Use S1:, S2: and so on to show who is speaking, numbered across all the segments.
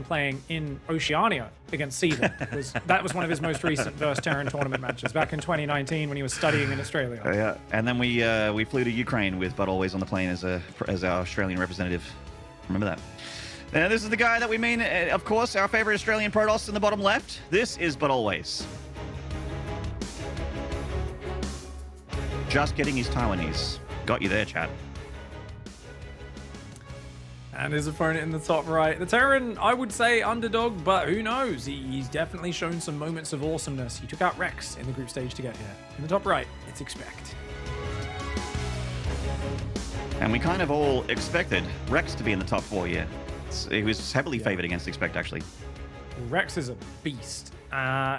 S1: been playing in Oceania against Season. That was one of his most recent versus Terran tournament matches back in 2019 when he was studying in Australia.
S2: Yeah, and then we flew to Ukraine with ButAlways on the plane as our Australian representative. Remember that. This is the guy that we mean, of course, our favorite Australian Protoss in the bottom left. This is ButAlways. Just getting his Taiwanese. Got you there, chat.
S1: And his opponent in the top right. The Terran, I would say underdog, but who knows? He's definitely shown some moments of awesomeness. He took out Rex in the group stage to get here. In the top right, it's ExpecT.
S2: And we kind of all expected Rex to be in the top 4 here. He was heavily favored against ExpecT, actually.
S1: Rex is a beast.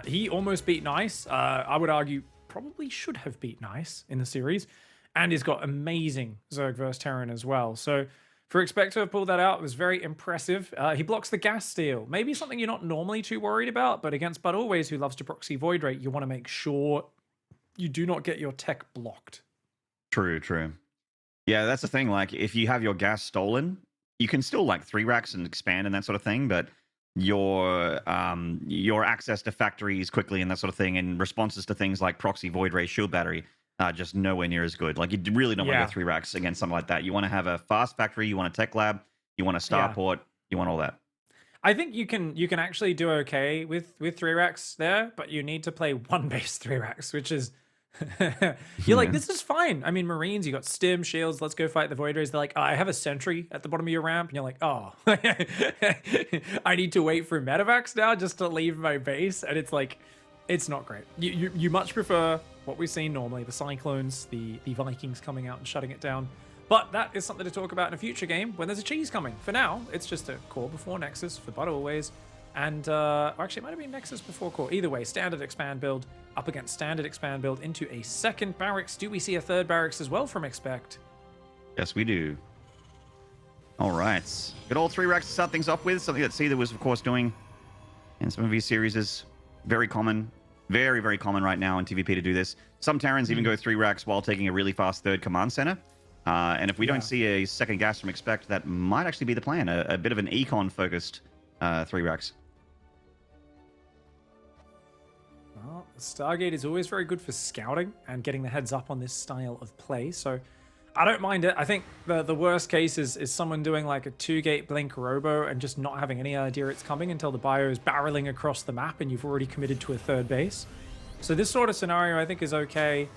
S1: He almost beat Nice. I would argue probably should have beat Nice in the series. And he's got amazing Zerg versus Terran as well. So for ExpecT to have pulled that out was very impressive. He blocks the gas steal. Maybe something you're not normally too worried about, but against ButAlways, who loves to proxy void rate, you want to make sure you do not get your tech blocked.
S2: True, true. Yeah, that's the thing. Like, if you have your gas stolen, you can still like 3 racks and expand and that sort of thing, but your access to factories quickly and that sort of thing, and responses to things like proxy void ray shield battery just nowhere near as good. Like, you really don't want to go 3 racks against something like that. You want to have a fast factory, you want a tech lab, you want a starport, you want all that.
S1: I think you can actually do okay with 3 racks there, but you need to play 1 base 3 racks, which is you're like, this is fine. I mean, Marines, you got stim, shields, let's go fight the Void Rays. They're like, oh, I have a sentry at the bottom of your ramp. And you're like, oh, I need to wait for medevacs now just to leave my base. And it's like, it's not great. You much prefer what we've seen normally, the Cyclones, the Vikings coming out and shutting it down. But that is something to talk about in a future game when there's a cheese coming. For now, it's just a core before Nexus for ButAlways. And actually, it might have been Nexus before core. Either way, standard expand build up against standard expand build into a second barracks. Do we see a third barracks as well from ExpecT?
S2: Yes, we do. All right. Got all 3 racks to start things off with. Something that Seether was, of course, doing in some of these series is very common. Very, very common right now in TVP to do this. Some Terrans even go 3 racks while taking a really fast third command center. And if we don't see a second gas from ExpecT, that might actually be the plan. A bit of an econ-focused 3 racks.
S1: Well, Stargate is always very good for scouting and getting the heads up on this style of play, so I don't mind it. I think the worst case is someone doing like a 2-gate blink robo and just not having any idea it's coming until the bio is barreling across the map and you've already committed to a third base. So this sort of scenario I think is okay.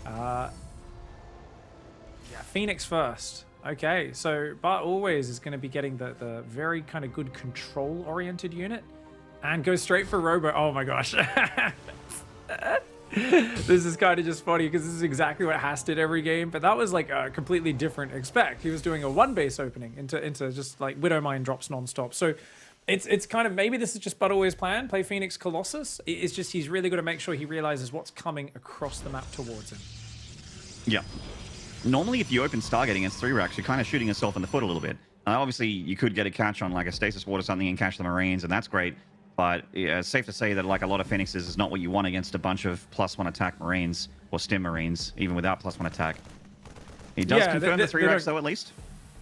S1: Yeah, Phoenix first. Okay, so ButAlways is going to be getting the very kind of good control-oriented unit and go straight for robo. Oh my gosh. This is kind of just funny because this is exactly what Haas did every game, but that was like a completely different ExpecT. He was doing a 1 base opening into just like Widowmine drops nonstop. So it's kind of, maybe this is just ButAlways' plan, play Phoenix Colossus. It's just he's really got to make sure he realizes what's coming across the map towards him.
S2: Yeah. Normally, if you open Stargate against 3 racks, you're kind of shooting yourself in the foot a little bit. Obviously, you could get a catch on like a stasis ward or something and catch the Marines, and that's great. But yeah, it's safe to say that like a lot of Phoenixes is not what you want against a bunch of +1 attack Marines or stim Marines, even without +1 attack. He does confirm the 3 racks though, at least.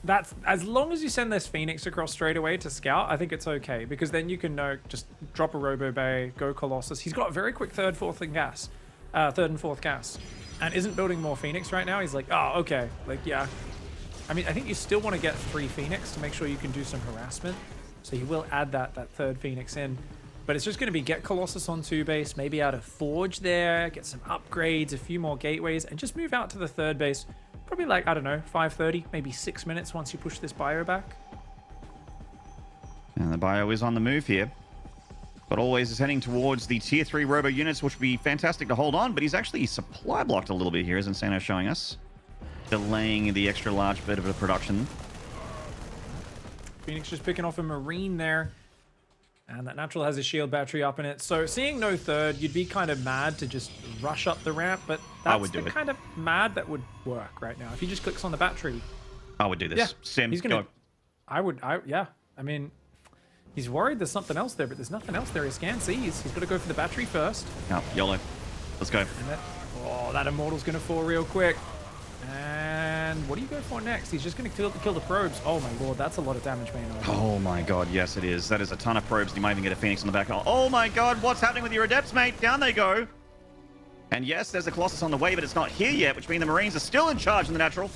S1: That's as long as you send this Phoenix across straight away to scout, I think it's okay, because then you can just drop a Robo Bay, go Colossus. He's got a very quick third and fourth gas, and isn't building more Phoenix right now. He's like, oh, okay, like yeah. I mean, I think you still want to get 3 Phoenix to make sure you can do some harassment. So you will add that third Phoenix in. But it's just going to be get Colossus on 2 base, maybe out of Forge there, get some upgrades, a few more gateways, and just move out to the third base. Probably like, I don't know, 5:30, maybe 6 minutes once you push this bio back.
S2: And the bio is on the move here. ButAlways is heading towards the tier 3 robo units, which would be fantastic to hold on, but he's actually supply blocked a little bit here, isn't Sano showing us? Delaying the extra large bit of the production.
S1: Phoenix just picking off a Marine there. And that natural has a shield battery up in it. So seeing no third, you'd be kind of mad to just rush up the ramp, but that's the kind of mad that would work right now. If he just clicks on the battery.
S2: I would do this.
S1: Yeah,
S2: Sim,
S1: he's gonna, yeah. I mean, he's worried there's something else there, but there's nothing else there. He scans sees. He's got to go for the battery first.
S2: Oh, YOLO. Let's go.
S1: And that Immortal's going to fall real quick. And And what do you go for next? He's just going to kill the probes. Oh my lord, that's a lot of damage, Maynard.
S2: Oh my god, yes it is. That is a ton of probes. You might even get a Phoenix on the back. Oh my god, what's happening with your Adepts, mate? Down they go. And yes, there's a Colossus on the way, but it's not here yet, which means the Marines are still in charge in the natural.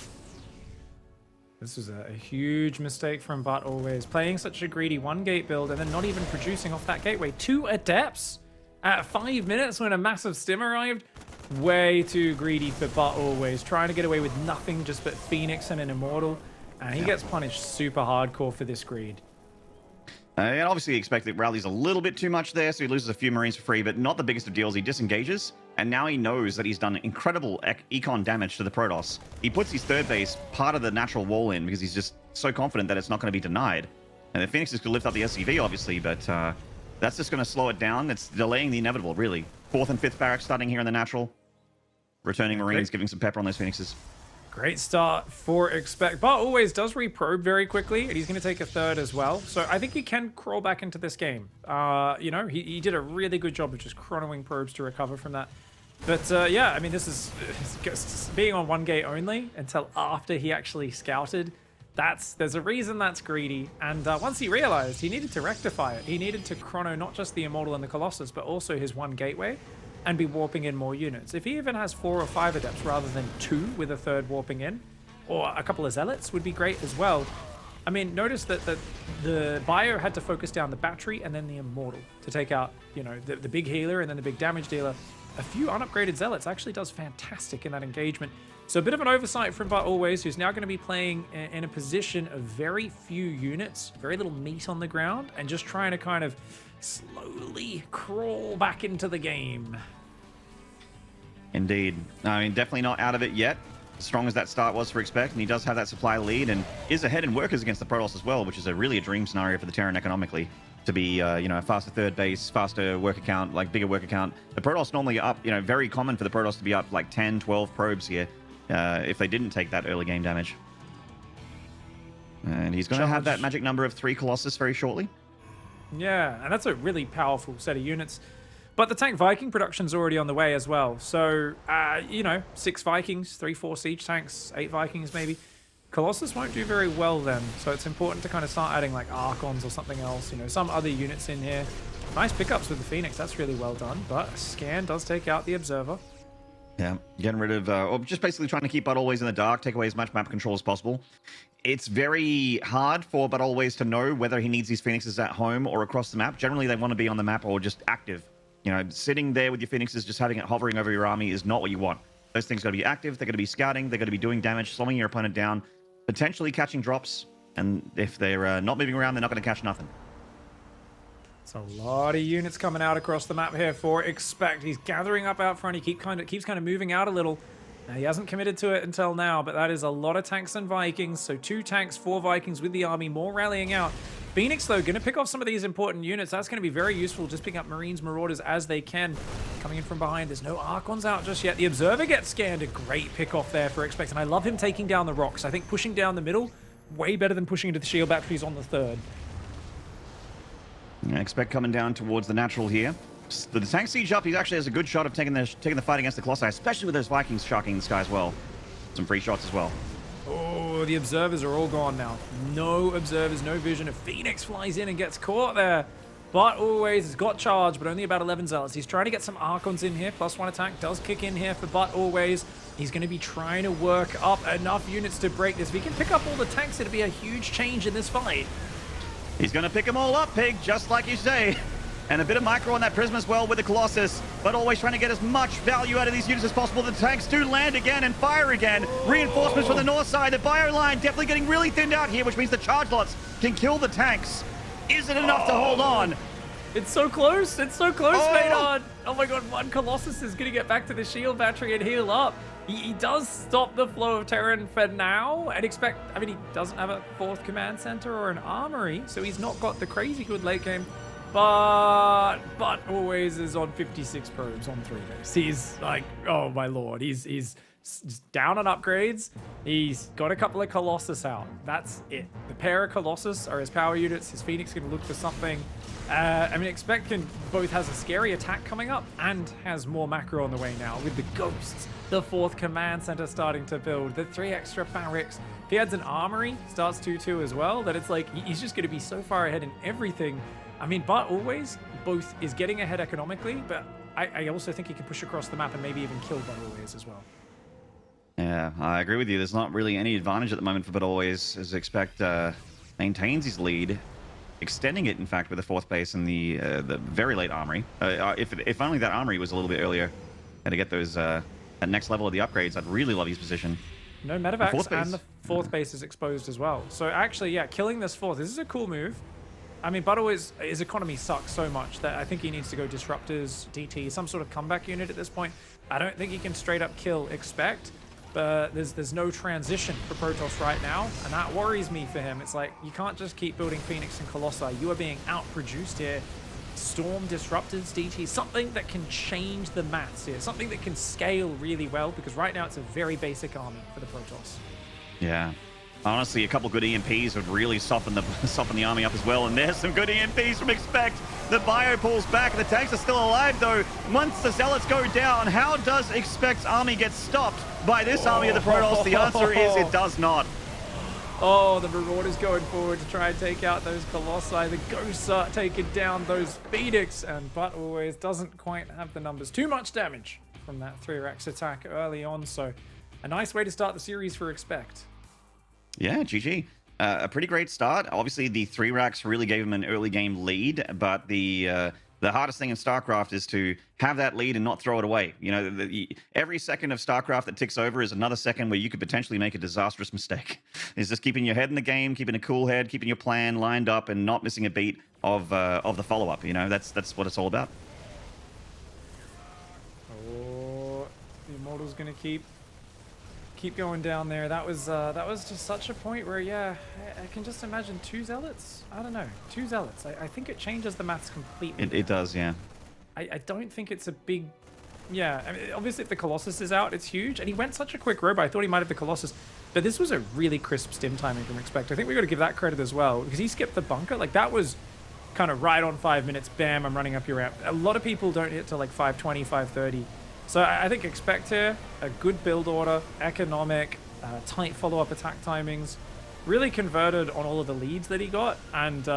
S1: This was a huge mistake from ButAlways. Playing such a greedy 1-gate build and then not even producing off that gateway. 2 Adepts at 5 minutes when a massive stim arrived. Way too greedy for ButAlways. Trying to get away with nothing just but Phoenix and an Immortal. And he gets punished super hardcore for this greed.
S2: And obviously ExpecT rallies a little bit too much there, so he loses a few Marines for free, but not the biggest of deals. He disengages, and now he knows that he's done incredible econ damage to the Protoss. He puts his third base part of the natural wall in because he's just so confident that it's not going to be denied. And the Phoenix is going to lift up the SCV, obviously, but that's just going to slow it down. It's delaying the inevitable, really. 4th and 5th barracks starting here in the natural. Returning Marines, giving some pepper on those Phoenixes.
S1: Great start for ExpecT. ButAlways does reprobe very quickly, and he's going to take a 3rd as well. So I think he can crawl back into this game. You know, he did a really good job of just chronoing probes to recover from that. But yeah, I mean, this is being on 1-gate only until after he actually scouted. There's a reason that's greedy. And once he realized he needed to rectify it, he needed to chrono not just the Immortal and the Colossus, but also his 1 gateway. And be warping in more units. If he even has 4 or 5 Adepts rather than 2 with a 3rd warping in, or a couple of Zealots would be great as well. I mean, notice that the Bio had to focus down the Battery and then the Immortal to take out, you know, the big healer and then the big damage dealer. A few unupgraded Zealots actually does fantastic in that engagement. So a bit of an oversight from ButAlways, who's now going to be playing in a position of very few units, very little meat on the ground, and just trying to kind of slowly crawl back into the game.
S2: Indeed. I mean, definitely not out of it yet. As strong as that start was for ExpecT, and he does have that supply lead and is ahead in workers against the Protoss as well, which is really a dream scenario for the Terran economically. To be, you know, a faster 3rd base, faster worker count, like bigger worker count. The Protoss normally up, you know, very common for the Protoss to be up like 10, 12 probes here if they didn't take that early game damage. And he's going to have that magic number of 3 Colossus very shortly.
S1: Yeah, and that's a really powerful set of units. But the tank Viking production's already on the way as well. So, you know, 6 Vikings, 3-4 siege tanks, 8 Vikings maybe. Colossus won't do very well then. So it's important to kind of start adding like Archons or something else. You know, some other units in here. Nice pickups with the Phoenix. That's really well done. But Scan does take out the Observer.
S2: Yeah, getting rid of, or just basically trying to keep ButAlways in the dark, take away as much map control as possible. It's very hard for ButAlways to know whether he needs these Phoenixes at home or across the map. Generally, they want to be on the map or just active. You know, sitting there with your Phoenixes, just having it hovering over your army is not what you want. Those things got to be active, they're going to be scouting, they're going to be doing damage, slowing your opponent down, potentially catching drops, and if they're not moving around, they're not going to catch nothing.
S1: It's a lot of units coming out across the map here for ExpecT. He's gathering up out front. He keeps kind of moving out a little. Now, he hasn't committed to it until now, but that is a lot of tanks and Vikings. So 2 tanks, 4 Vikings with the army, more rallying out. Phoenix, though, going to pick off some of these important units. That's going to be very useful, just picking up Marines, Marauders as they can. Coming in from behind, there's no Archons out just yet. The Observer gets scanned. A great pick off there for ExpecT. And I love him taking down the rocks. I think pushing down the middle, way better than pushing into the shield batteries on the 3rd.
S2: Yeah, ExpecT coming down towards the natural here. The tank siege up, he actually has a good shot of taking the fight against the Colossi, especially with those Vikings shocking the sky as well. Some free shots as well.
S1: Oh, the Observers are all gone now. No Observers, no vision. A Phoenix flies in and gets caught there. ButAlways has got charged, but only about 11 Zealots. He's trying to get some Archons in here. +1 attack does kick in here for ButAlways. He's going to be trying to work up enough units to break this. If he can pick up all the tanks, it'll be a huge change in this fight.
S2: He's going to pick them all up, Pig, just like you say. And a bit of micro on that Prism as well with the Colossus, but always trying to get as much value out of these units as possible. The tanks do land again and fire again. Reinforcements from the north side. The bio line definitely getting really thinned out here, which means the charge lots can kill the tanks. Is it enough to hold on?
S1: It's so close. It's so close, Maynard. Oh my god, 1 Colossus is going to get back to the shield battery and heal up. He does stop the flow of Terran for now and ExpecT. I mean, he doesn't have a 4th command center or an armory, so he's not got the crazy good late game. But ButAlways is on 56 probes on 3 days. He's like, oh my lord, he's down on upgrades. He's got a couple of Colossus out. That's it. The pair of Colossus are his power units. His Phoenix can look for something. I mean, ExpecT can both has a scary attack coming up and has more macro on the way now with the ghosts, the 4th command center starting to build, the 3 extra barracks. If he adds an armory, starts 2-2 as well, that it's like he's just going to be so far ahead in everything. I mean, ButAlways both is getting ahead economically, but I also think he can push across the map and maybe even kill ButAlways as well.
S2: Yeah, I agree with you. There's not really any advantage at the moment for ButAlways as ExpecT maintains his lead, extending it, in fact, with the 4th base and the very late armory. If only that armory was a little bit earlier and to get those that next level of the upgrades, I'd really love his position.
S1: No medevacs, and the 4th base is exposed as well. So actually, yeah, killing this 4th, this is a cool move. I mean, ButAlways, his economy sucks so much that I think he needs to go Disruptors, DT, some sort of comeback unit at this point. I don't think he can straight up kill ExpecT, but there's no transition for Protoss right now, and that worries me for him. It's like, you can't just keep building Phoenix and Colossi. You are being outproduced here. Storm, Disruptors, DT, something that can change the maths here, something that can scale really well, because right now it's a very basic army for the Protoss.
S2: Yeah. Honestly, a couple good EMPs would really soften the army up as well. And there's some good EMPs from ExpecT. The bio pulls back. The tanks are still alive, though. Once the Zealots go down, how does ExpecT's army get stopped by this army of the Protoss? The answer is it does not.
S1: Oh, the Marauders going forward to try and take out those Colossi. The Ghosts are taking down those Phoenix, and ButAlways doesn't quite have the numbers. Too much damage from that 3-Rax attack early on, so a nice way to start the series for ExpecT.
S2: Yeah, GG. A pretty great start. Obviously, the 3-Rax really gave him an early game lead, but the hardest thing in StarCraft is to have that lead and not throw it away. You know, every second of StarCraft that ticks over is another second where you could potentially make a disastrous mistake. It's just keeping your head in the game, keeping a cool head, keeping your plan lined up, and not missing a beat of the follow-up. You know, that's what it's all about.
S1: Oh, the Immortal's gonna keep going down there. That was just such a point where, yeah, I can just imagine 2 Zealots. I don't know, 2 Zealots. I think it changes the maths completely.
S2: It does, yeah.
S1: I don't think it's a big, yeah. I mean, obviously, if the Colossus is out, it's huge. And he went such a quick robot. I thought he might have the Colossus, but this was a really crisp stim timing from ExpecT. I think we got to give that credit as well, because he skipped the bunker. Like, that was kind of right on 5 minutes. Bam, I'm running up your ramp. A lot of people don't hit to like 5:20, 5:30. So I think ExpecT here, a good build order, economic, tight follow-up attack timings, really converted on all of the leads that he got. And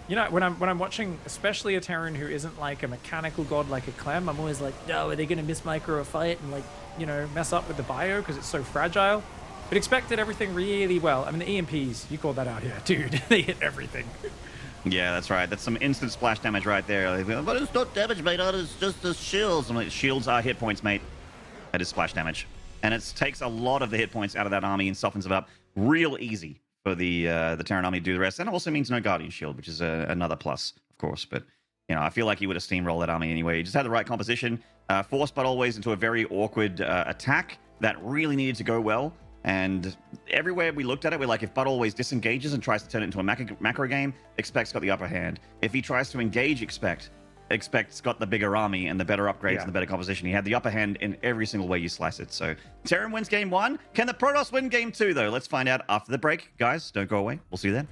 S1: you know, when I'm watching, especially a Terran who isn't like a mechanical god like a Clem, I'm always like, no, are they going to miss micro a fight and, like, you know, mess up with the bio because it's so fragile? But ExpecT did everything really well. I mean, the EMPs, you called that out here, dude. They hit everything.
S2: Yeah, that's right. That's some instant splash damage right there. Like, but it's not damage, mate. It's just the shields. I'm like, shields are hit points, mate. That is splash damage. And it takes a lot of the hit points out of that army and softens it up real easy for the Terran army to do the rest. And it also means no Guardian Shield, which is another plus, of course. But, you know, I feel like he would have steamrolled that army anyway. He just had the right composition. Forced ButAlways into a very awkward attack that really needed to go well. And everywhere we looked at it, we're like, if ButAlways disengages and tries to turn it into a macro game, ExpecT's got the upper hand. If he tries to engage ExpecT's got the bigger army and the better upgrades and the better composition. He had the upper hand in every single way you slice it. So Terran wins game 1. Can the Protoss win game 2, though? Let's find out after the break. Guys, don't go away. We'll see you then.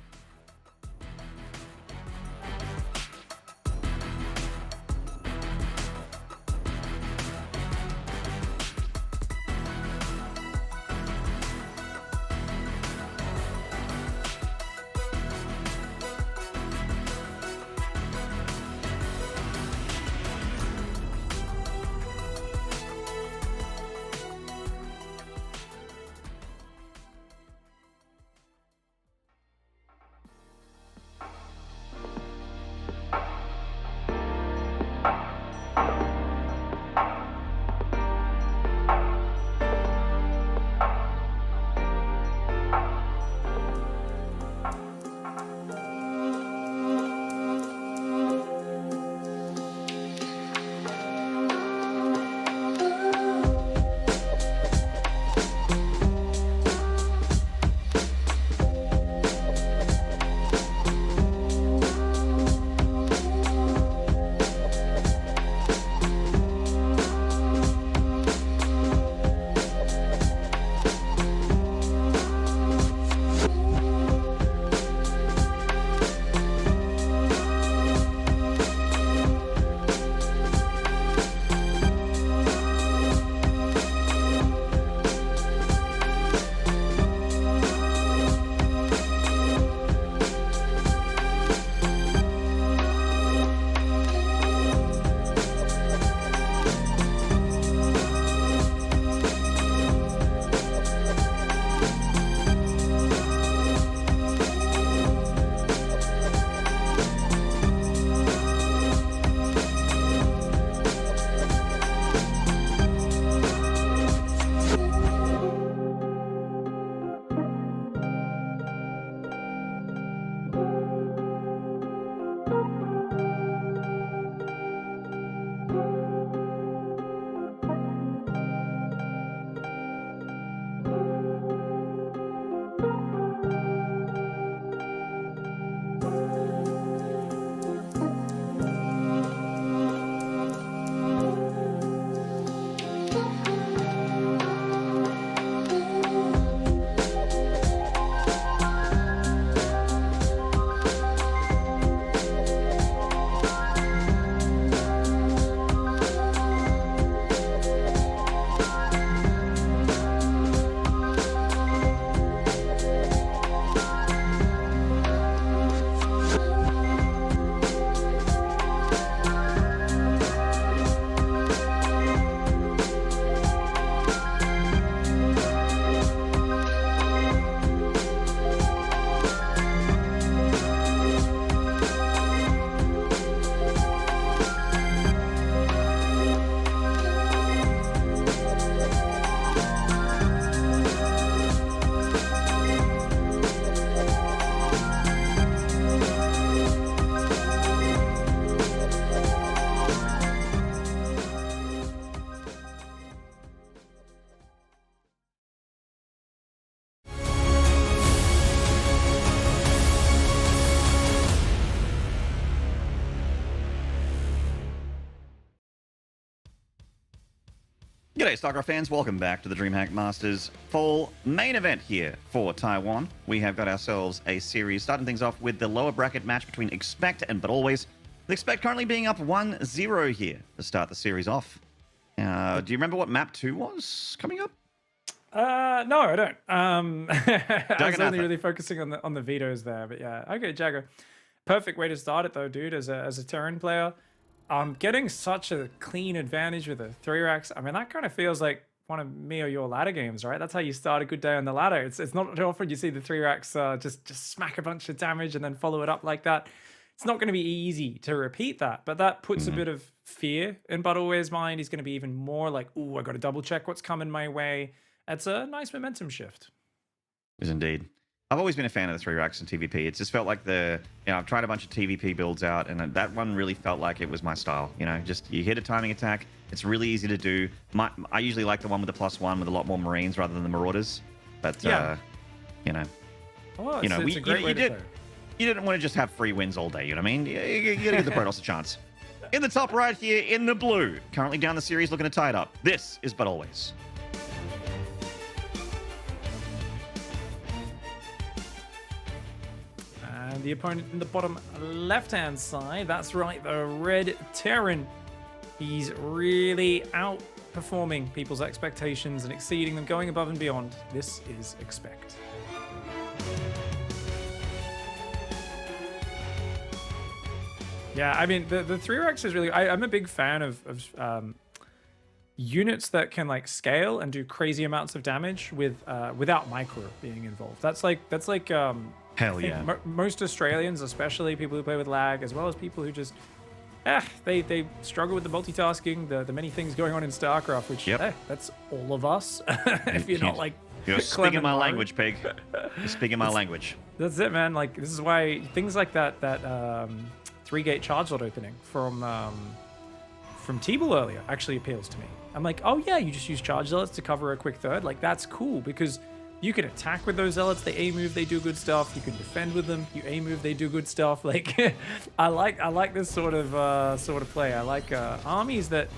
S2: G'day, StarCraft fans. Welcome back to the DreamHack Masters Fall main event here for Taiwan. We have got ourselves a series starting things off with the lower bracket match between ExpecT and ButAlways. The ExpecT currently being up 1-0 here to start the series off. Do you remember what map 2 was coming up?
S1: No, I don't. I was only really focusing on the vetoes there, but yeah. Okay, Jagger. Perfect way to start it though, dude, as a Terran player. Getting such a clean advantage with the 3 racks. I mean, that kind of feels like one of me or your ladder games, right? That's how you start a good day on the ladder. It's not often you see the 3 racks just smack a bunch of damage and then follow it up like that. It's not going to be easy to repeat that, but that puts a bit of fear in ButAlways' mind. He's going to be even more like, ooh, I got to double check what's coming my way. It's a nice momentum shift.
S2: Is indeed. I've always been a fan of the 3 racks in TVP. It's just felt like I've tried a bunch of TVP builds out, and that one really felt like it was my style. You know, just you hit a timing attack. It's really easy to do. I usually like the one with the +1 with a lot more Marines rather than the Marauders. But,
S1: yeah.
S2: You know,
S1: well, it's a great way to play.
S2: You didn't want to just have free wins all day, you know what I mean? You gotta give the Protoss a chance. In the top right here, in the blue, currently down the series looking to tie it up. This is ButAlways.
S1: And the opponent in the bottom left-hand side, that's right, the red Terran. He's really outperforming people's expectations and exceeding them, going above and beyond. This is ExpecT. Yeah, I mean, the 3 racks is really... I'm a big fan of units that can like scale and do crazy amounts of damage without micro being involved. That's like
S2: Hell yeah.
S1: Most Australians, especially people who play with lag, as well as people who just they struggle with the multitasking, the many things going on in StarCraft, which that's all of us. If you're not like
S2: you're speaking my language, pig. You're speaking my language.
S1: That's it, man. Like this is why things like that 3-gate charge lot opening from T-Ball earlier actually appeals to me. I'm like, oh yeah, you just use charge zealots to cover a quick third. Like that's cool because you can attack with those zealots. They A move, they do good stuff. You can defend with them. You A move, they do good stuff. Like I like this sort of play. I like armies that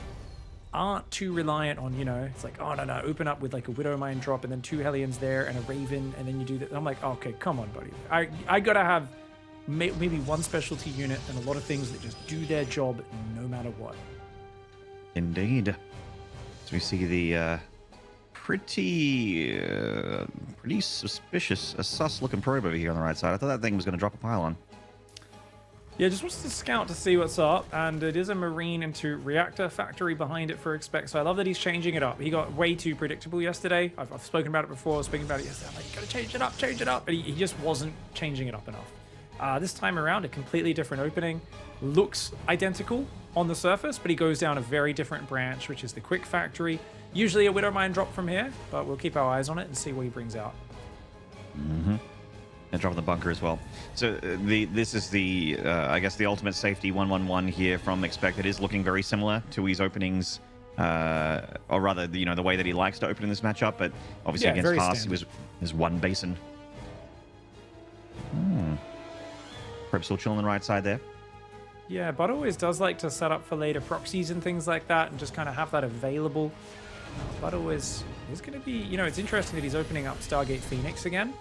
S1: aren't too reliant on, it's like, oh no, open up with like a Widow Mine drop and then 2 Hellions there and a Raven and then you do that. I'm like, okay, come on, buddy. I gotta have maybe one specialty unit and a lot of things that just do their job no matter what.
S2: Indeed. So we see the pretty suspicious, a sus-looking probe over here on the right side. I thought that thing was going to drop a pylon.
S1: Yeah, just wants to scout to see what's up, and it is a Marine into Reactor Factory behind it for ExpecT, so I love that he's changing it up. He got way too predictable yesterday. I've spoken about it before, speaking about it yesterday. I'm like, you gotta change it up, but he just wasn't changing it up enough. This time around, a completely different opening. Looks identical on the surface, but he goes down a very different branch, which is the Quick Factory. Usually a Widow Mine drop from here, but we'll keep our eyes on it and see what he brings out.
S2: And drop in the bunker as well. So this is the, I guess, the ultimate safety 1-1-1 here from ExpecT. It is looking very similar to his openings, or rather, the way that he likes to open in this matchup. But obviously against Haas, it was one basin. Prep still chilling on the right side there.
S1: Yeah, ButAlways does like to set up for later proxies and things like that and just kind of have that available. ButAlways is going to be, it's interesting that he's opening up Stargate Phoenix again.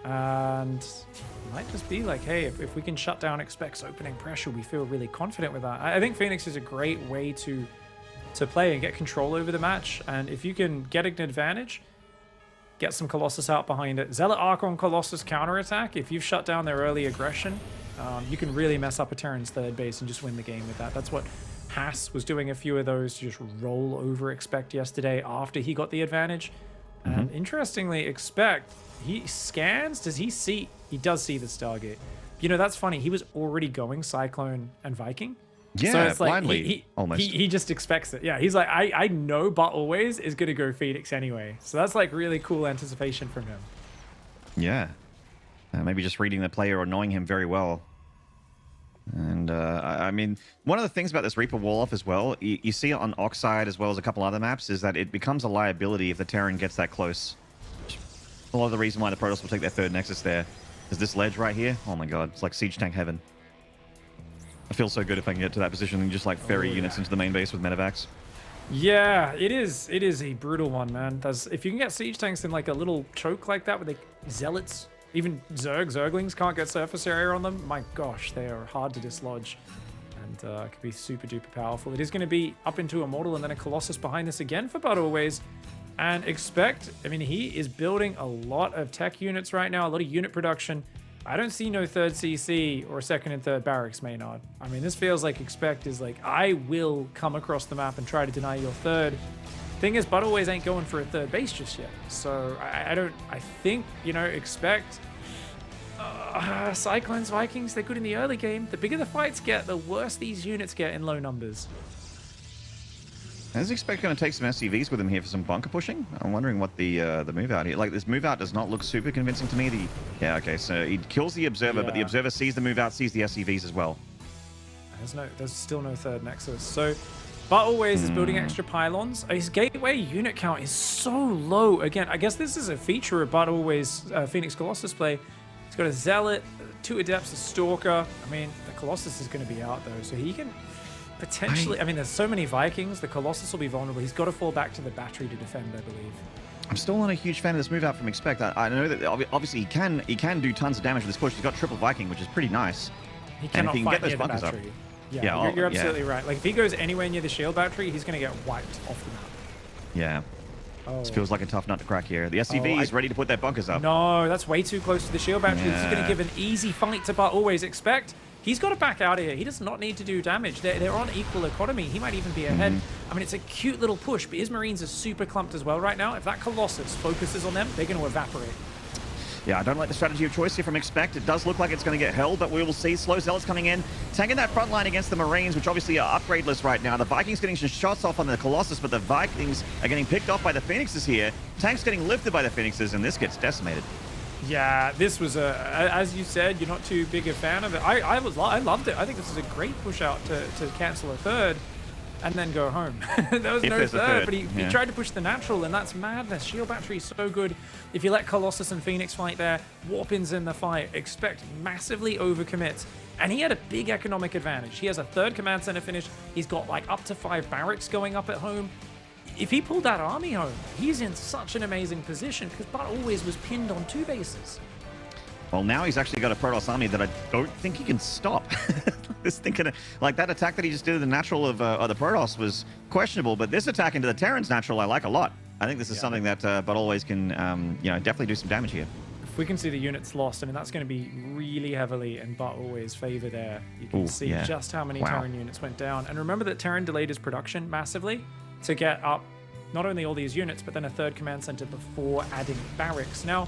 S1: And it might just be like, hey, if we can shut down ExpecT's opening pressure, we feel really confident with that. I think Phoenix is a great way to play and get control over the match. And if you can get an advantage, get some Colossus out behind it. Zealot Arc on Colossus counterattack. If you've shut down their early aggression, you can really mess up a Terran's third base and just win the game with that. That's what Haas was doing a few of those to just roll over ExpecT yesterday after he got the advantage. And interestingly, ExpecT, he scans. Does he see? He does see the Stargate. That's funny. He was already going Cyclone and Viking.
S2: Yeah,
S1: so it's like
S2: blindly, almost.
S1: He just expects it. Yeah, he's like, I know ButAlways is going to go Phoenix anyway. So that's like really cool anticipation from him.
S2: Yeah. Maybe just reading the player or knowing him very well. And, I mean, one of the things about this Reaper wall-off as well, you see it on Oxide as well as a couple other maps, is that it becomes a liability if the Terran gets that close. A lot of the reason why the Protoss will take their third Nexus there is this ledge right here. Oh my god, it's like Siege Tank heaven. I feel so good if I can get to that position and just like ferry units into the main base with medevacs.
S1: Yeah, it is. It is a brutal one, man. If you can get siege tanks in like a little choke like that, where they zealots, even zerglings can't get surface area on them. My gosh, they are hard to dislodge, and could be super duper powerful. It is going to be up into Immortal and then a Colossus behind this again for ButAlways. And ExpecT, I mean, he is building a lot of tech units right now, a lot of unit production. I don't see no third CC or second and third barracks, Maynard. I mean, this feels like ExpecT is like, I will come across the map and try to deny your third. Thing is, ButAlways ain't going for a third base just yet. So I think, you know, ExpecT, Cyclones, Vikings, they're good in the early game. The bigger the fights get, the worse these units get in low numbers.
S2: Is ExpecT going to take some SCVs with him here for some bunker pushing? I'm wondering what the move out here. Like, this move out does not look super convincing to me. Yeah, okay, so he kills the Observer, but the Observer sees the move out, sees the SCVs as well. There's
S1: still no third Nexus. So ButAlways is building extra pylons. His gateway unit count is so low. Again, I guess this is a feature of ButAlways Phoenix Colossus play. He's got a Zealot, 2 Adepts, a Stalker. I mean, the Colossus is going to be out, though, so he can potentially... I mean, there's so many Vikings. The Colossus will be vulnerable. He's got to fall back to the battery to defend, I believe.
S2: I'm still not a huge fan of this move out from ExpecT. I know that obviously he can do tons of damage with this push. He's got triple Viking, which is pretty nice.
S1: He cannot fight near the battery. Yeah, you're absolutely right. Like, if he goes anywhere near the shield battery, he's going to get wiped off the map.
S2: Yeah. This feels like a tough nut to crack here. The SCV is ready to put their bunkers up.
S1: No, that's way too close to the shield battery. This is going to give an easy fight to ButAlways. ExpecT, he's got to back out of here. He does not need to do damage. They're on equal economy. He might even be ahead. I mean, it's a cute little push, but his Marines are super clumped as well right now. If that Colossus focuses on them, they're going to evaporate.
S2: Yeah, I don't like the strategy of choice here from ExpecT. It does look like it's going to get held, but we will see. Slow Zealots coming in, tanking that front line against the Marines, which obviously are upgradeless right now. The Vikings getting some shots off on the Colossus, but the Vikings are getting picked off by the Phoenixes here. Tanks getting lifted by the Phoenixes, and this gets decimated.
S1: Yeah, this was as you said, you're not too big a fan of it. I loved it. I think this is a great push out to cancel a third and then go home. There was no third, but he tried to push the natural, and that's madness. Shield battery is so good. If you let Colossus and Phoenix fight there, Warpin's in the fight. ExpecT massively overcommits, and he had a big economic advantage. He has a third command center finish. He's got like up to 5 barracks going up at home. If he pulled that army home, he's in such an amazing position because ButAlways was pinned on 2 bases.
S2: Well, now he's actually got a Protoss army that I don't think he can stop. This thing like that attack that he just did to the natural of the Protoss was questionable, but this attack into the Terran's natural I like a lot. I think this is something that ButAlways can, definitely do some damage here.
S1: If we can see the units lost, I mean, that's going to be really heavily in ButAlways' favor there. You can see just how many Terran units went down. And remember that Terran delayed his production massively to get up not only all these units, but then a third command center before adding barracks. Now,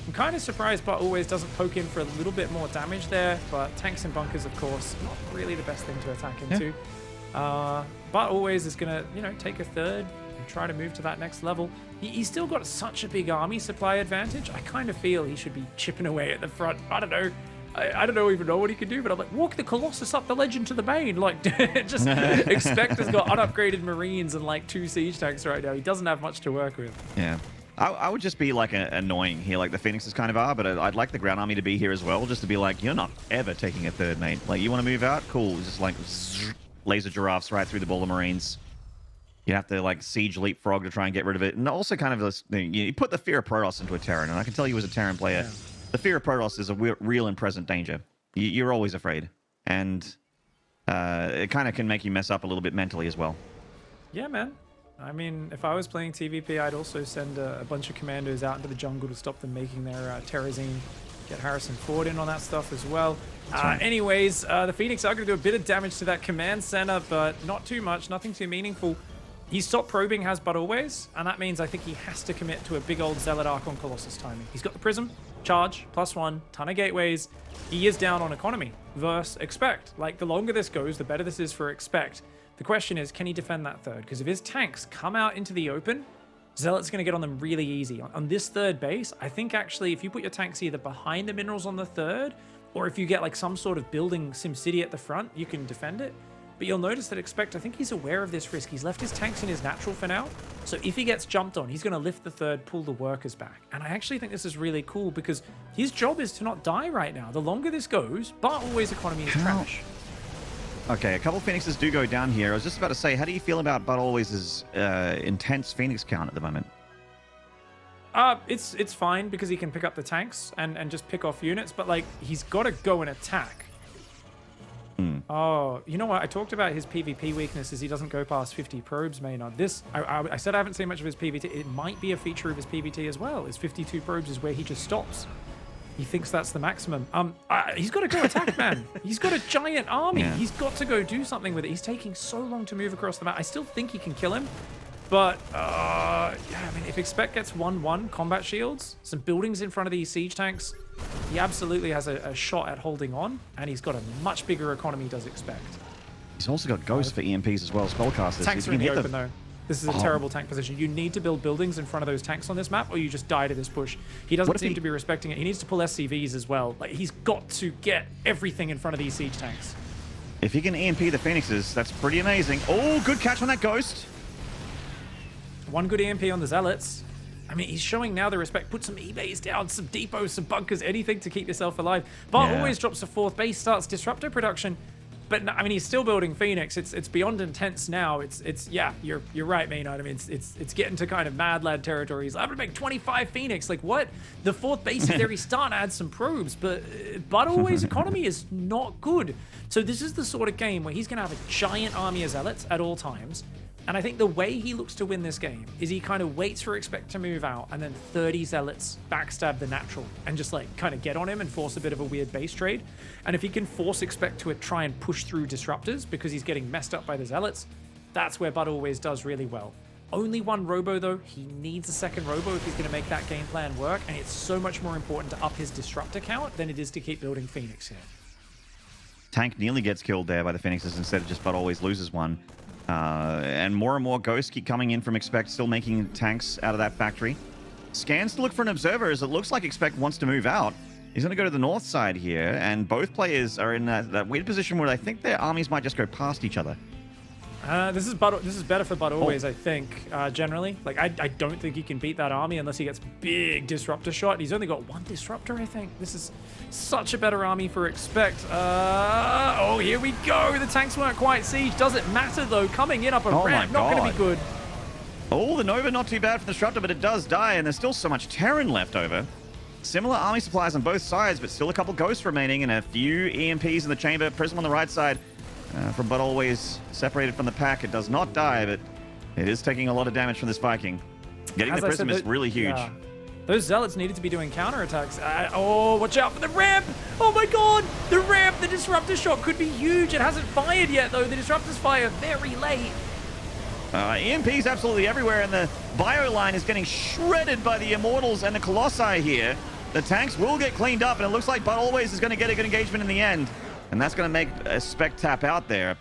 S1: I'm kind of surprised ButAlways doesn't poke in for a little bit more damage there, but tanks and bunkers, of course, not really the best thing to attack into. ButAlways is going to, take a third and try to move to that next level. He's still got such a big army supply advantage. I kind of feel he should be chipping away at the front. I don't know. I don't even know what he could do, but I'm like, walk the Colossus up the legend to the Bane. Like, just ExpecT has got unupgraded Marines and like 2 siege tanks right now. He doesn't have much to work with.
S2: Yeah. I would just be like annoying here, like the Phoenixes kind of are, but I'd like the ground army to be here as well, just to be like, you're not ever taking a third, mate. Like, you want to move out? Cool. Just like laser giraffes right through the ball of Marines. You have to like siege leapfrog to try and get rid of it. And also kind of this, you put the fear of Protoss into a Terran, and I can tell you as a Terran player, the fear of Protoss is a real and present danger. You're always afraid. And it kind of can make you mess up a little bit mentally as well.
S1: Yeah, man. I mean, if I was playing TVP, I'd also send a bunch of commandos out into the jungle to stop them making their Terrazine. Get Harrison Ford in on that stuff as well. Anyways, the Phoenix are going to do a bit of damage to that command center, but not too much, nothing too meaningful. He stopped probing, has ButAlways, and that means I think he has to commit to a big old Zealot Arc on Colossus timing. He's got the Prism, charge, +1, ton of gateways. He is down on economy versus ExpecT. Like, the longer this goes, the better this is for ExpecT. The question is, can he defend that third? Because if his tanks come out into the open, Zealot's going to get on them really easy. On this third base, I think actually if you put your tanks either behind the minerals on the third, or if you get like some sort of building SimCity at the front, you can defend it. But you'll notice that ExpecT, I think he's aware of this risk. He's left his tanks in his natural for now. So if he gets jumped on, he's going to lift the third, pull the workers back. And I actually think this is really cool because his job is to not die right now. The longer this goes, ButAlways economy is trash.
S2: Okay, a couple Phoenixes do go down here. I was just about to say, how do you feel about ButAlways' intense Phoenix count at the moment?
S1: It's fine because he can pick up the tanks and just pick off units, but like he's got to go and attack. Oh, you know what? I talked about his PvP weakness is he doesn't go past 50 probes, Maynard. I said I haven't seen much of his PvT. It might be a feature of his PvT as well. Is 52 probes is where he just stops. He thinks that's the maximum. He's got to go attack, man. He's got a giant army.
S2: Yeah.
S1: He's got to go do something with it. He's taking so long to move across the map. I still think he can kill him. But, yeah, I mean, if ExpecT gets 1-1 combat shields, some buildings in front of these siege tanks, he absolutely has a shot at holding on, and he's got a much bigger economy, does ExpecT.
S2: He's also got ghosts for EMPs as well, spellcasters.
S1: Tanks are in the open, though. This is a terrible tank position. You need to build buildings in front of those tanks on this map, or you just die to this push. He doesn't seem to be respecting it. He needs to pull SCVs as well. Like, he's got to get everything in front of these siege tanks.
S2: If he can EMP the Phoenixes, that's pretty amazing. Oh, good catch on that ghost.
S1: One good EMP on the Zealots. I mean, he's showing now the respect. Put some E-bays down, some depots, some bunkers, anything to keep yourself alive. But always drops a 4th base, starts disruptor production. But no, I mean, he's still building Phoenix. It's beyond intense now. It's yeah, you're right, Maynard. I mean, it's getting to kind of mad lad territory. He's like, I'm gonna make 25 Phoenix. Like what? The 4th base is there. He's starting to add some probes, but ButAlways' economy is not good. So this is the sort of game where he's gonna have a giant army of Zealots at all times. And I think the way he looks to win this game is he kind of waits for ExpecT to move out and then 30 Zealots backstab the natural and just like kind of get on him and force a bit of a weird base trade. And if he can force ExpecT to try and push through disruptors because he's getting messed up by the Zealots, that's where ButAlways does really well. Only one Robo though, he needs a second Robo if he's going to make that game plan work, and it's so much more important to up his disruptor count than it is to keep building Phoenix here.
S2: Tank nearly gets killed there by the Phoenixes instead of just ButAlways loses one. And more ghosts keep coming in from ExpecT, still making tanks out of that factory. Scans to look for an observer as it looks like ExpecT wants to move out. He's going to go to the north side here, and both players are in that weird position where I think their armies might just go past each other.
S1: This is better for ButAlways, I think, generally. Like, I don't think he can beat that army unless he gets big disruptor shot. He's only got 1 disruptor, I think. This is such a better army for ExpecT. Oh, here we go. The tanks weren't quite siege. Doesn't matter, though. Coming in up a ramp, not going to be good.
S2: Oh, the Nova not too bad for the disruptor, but it does die, and there's still so much Terran left over. Similar army supplies on both sides, but still a couple ghosts remaining and a few EMPs in the chamber. Prism on the right side. From ButAlways separated from the pack. It does not die, but it is taking a lot of damage from this Viking. Getting the Prism is really huge.
S1: Yeah. Those Zealots needed to be doing counterattacks. Oh, watch out for the ramp! Oh my god! The ramp, the disruptor shot could be huge. It hasn't fired yet, though. The disruptors fire very late.
S2: EMPs absolutely everywhere, and the bio line is getting shredded by the Immortals and the Colossi here. The tanks will get cleaned up, and it looks like ButAlways is going to get a good engagement in the end. And that's going to make ExpecT tap out there.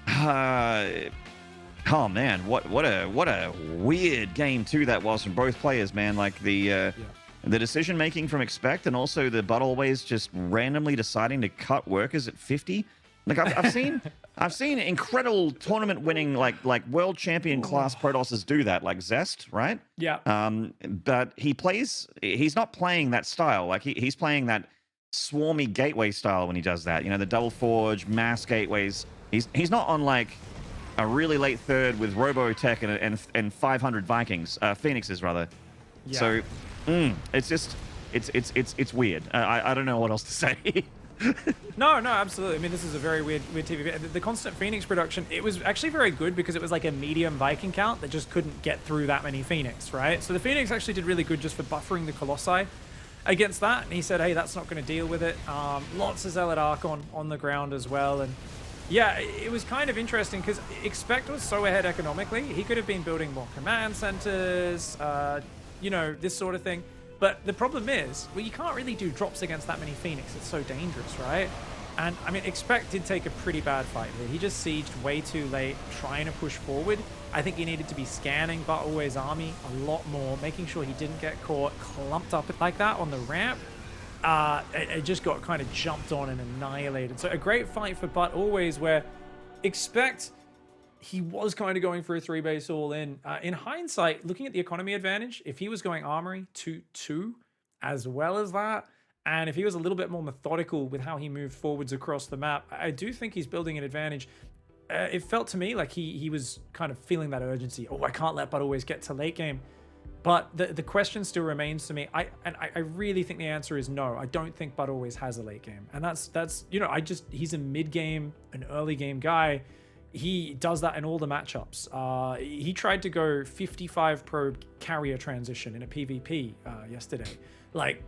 S2: Oh man, what a weird game too that was from both players, man. Like the decision making from ExpecT and also the ButAlways just randomly deciding to cut workers at 50. Like I've seen incredible tournament winning like world champion class Protosses do that, like Zest, right?
S1: Yeah.
S2: But he's not playing that style. Like he's playing that swarmy gateway style when he does that. You know, the double forge, mass gateways. He's not on like a really late third with Robotech and 500 Vikings, Phoenixes rather. Yeah. So it's just it's weird. I don't know what else to say.
S1: No, absolutely. I mean, this is a very weird TV. The constant Phoenix production, it was actually very good because it was like a medium Viking count that just couldn't get through that many Phoenix, right? So the Phoenix actually did really good just for buffering the Colossi against that, and he said, hey, that's not going to deal with it. Lots of Zealot Arc on the ground as well, and yeah, it was kind of interesting because ExpecT was so ahead economically. He could have been building more command centers, you know, this sort of thing. But the problem is, well, you can't really do drops against that many Phoenix. It's so dangerous, right? And I mean, ExpecT did take a pretty bad fight here. He just sieged way too late, trying to push forward. I think he needed to be scanning ButAlways' army a lot more, making sure he didn't get caught clumped up like that on the ramp. It just got kind of jumped on and annihilated. So a great fight for ButAlways where ExpecT, he was kind of going for a 3-base all-in. In hindsight, looking at the economy advantage, if he was going Armory 2-2 as well as that, And if he was a little bit more methodical with how he moved forwards across the map, I do think he's building an advantage. It felt to me like he was kind of feeling that urgency. Oh, I can't let ButAlways get to late game. But the question still remains to me. I really think the answer is no. I don't think ButAlways has a late game. And that's you know, he's a mid game, an early game guy. He does that in all the matchups. He tried to go 55 probe carrier transition in a PvP yesterday. Like,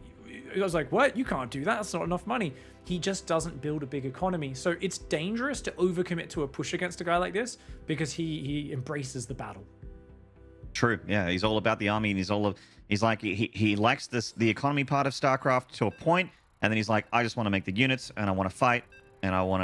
S1: I was like, what? You can't do that. That's not enough money. He just doesn't build a big economy. So it's dangerous to overcommit to a push against a guy like this because he embraces the battle.
S2: True. Yeah, he's all about the army, and he's like he likes the economy part of StarCraft to a point, and then he's like, I just want to make the units, and I want to fight, and I want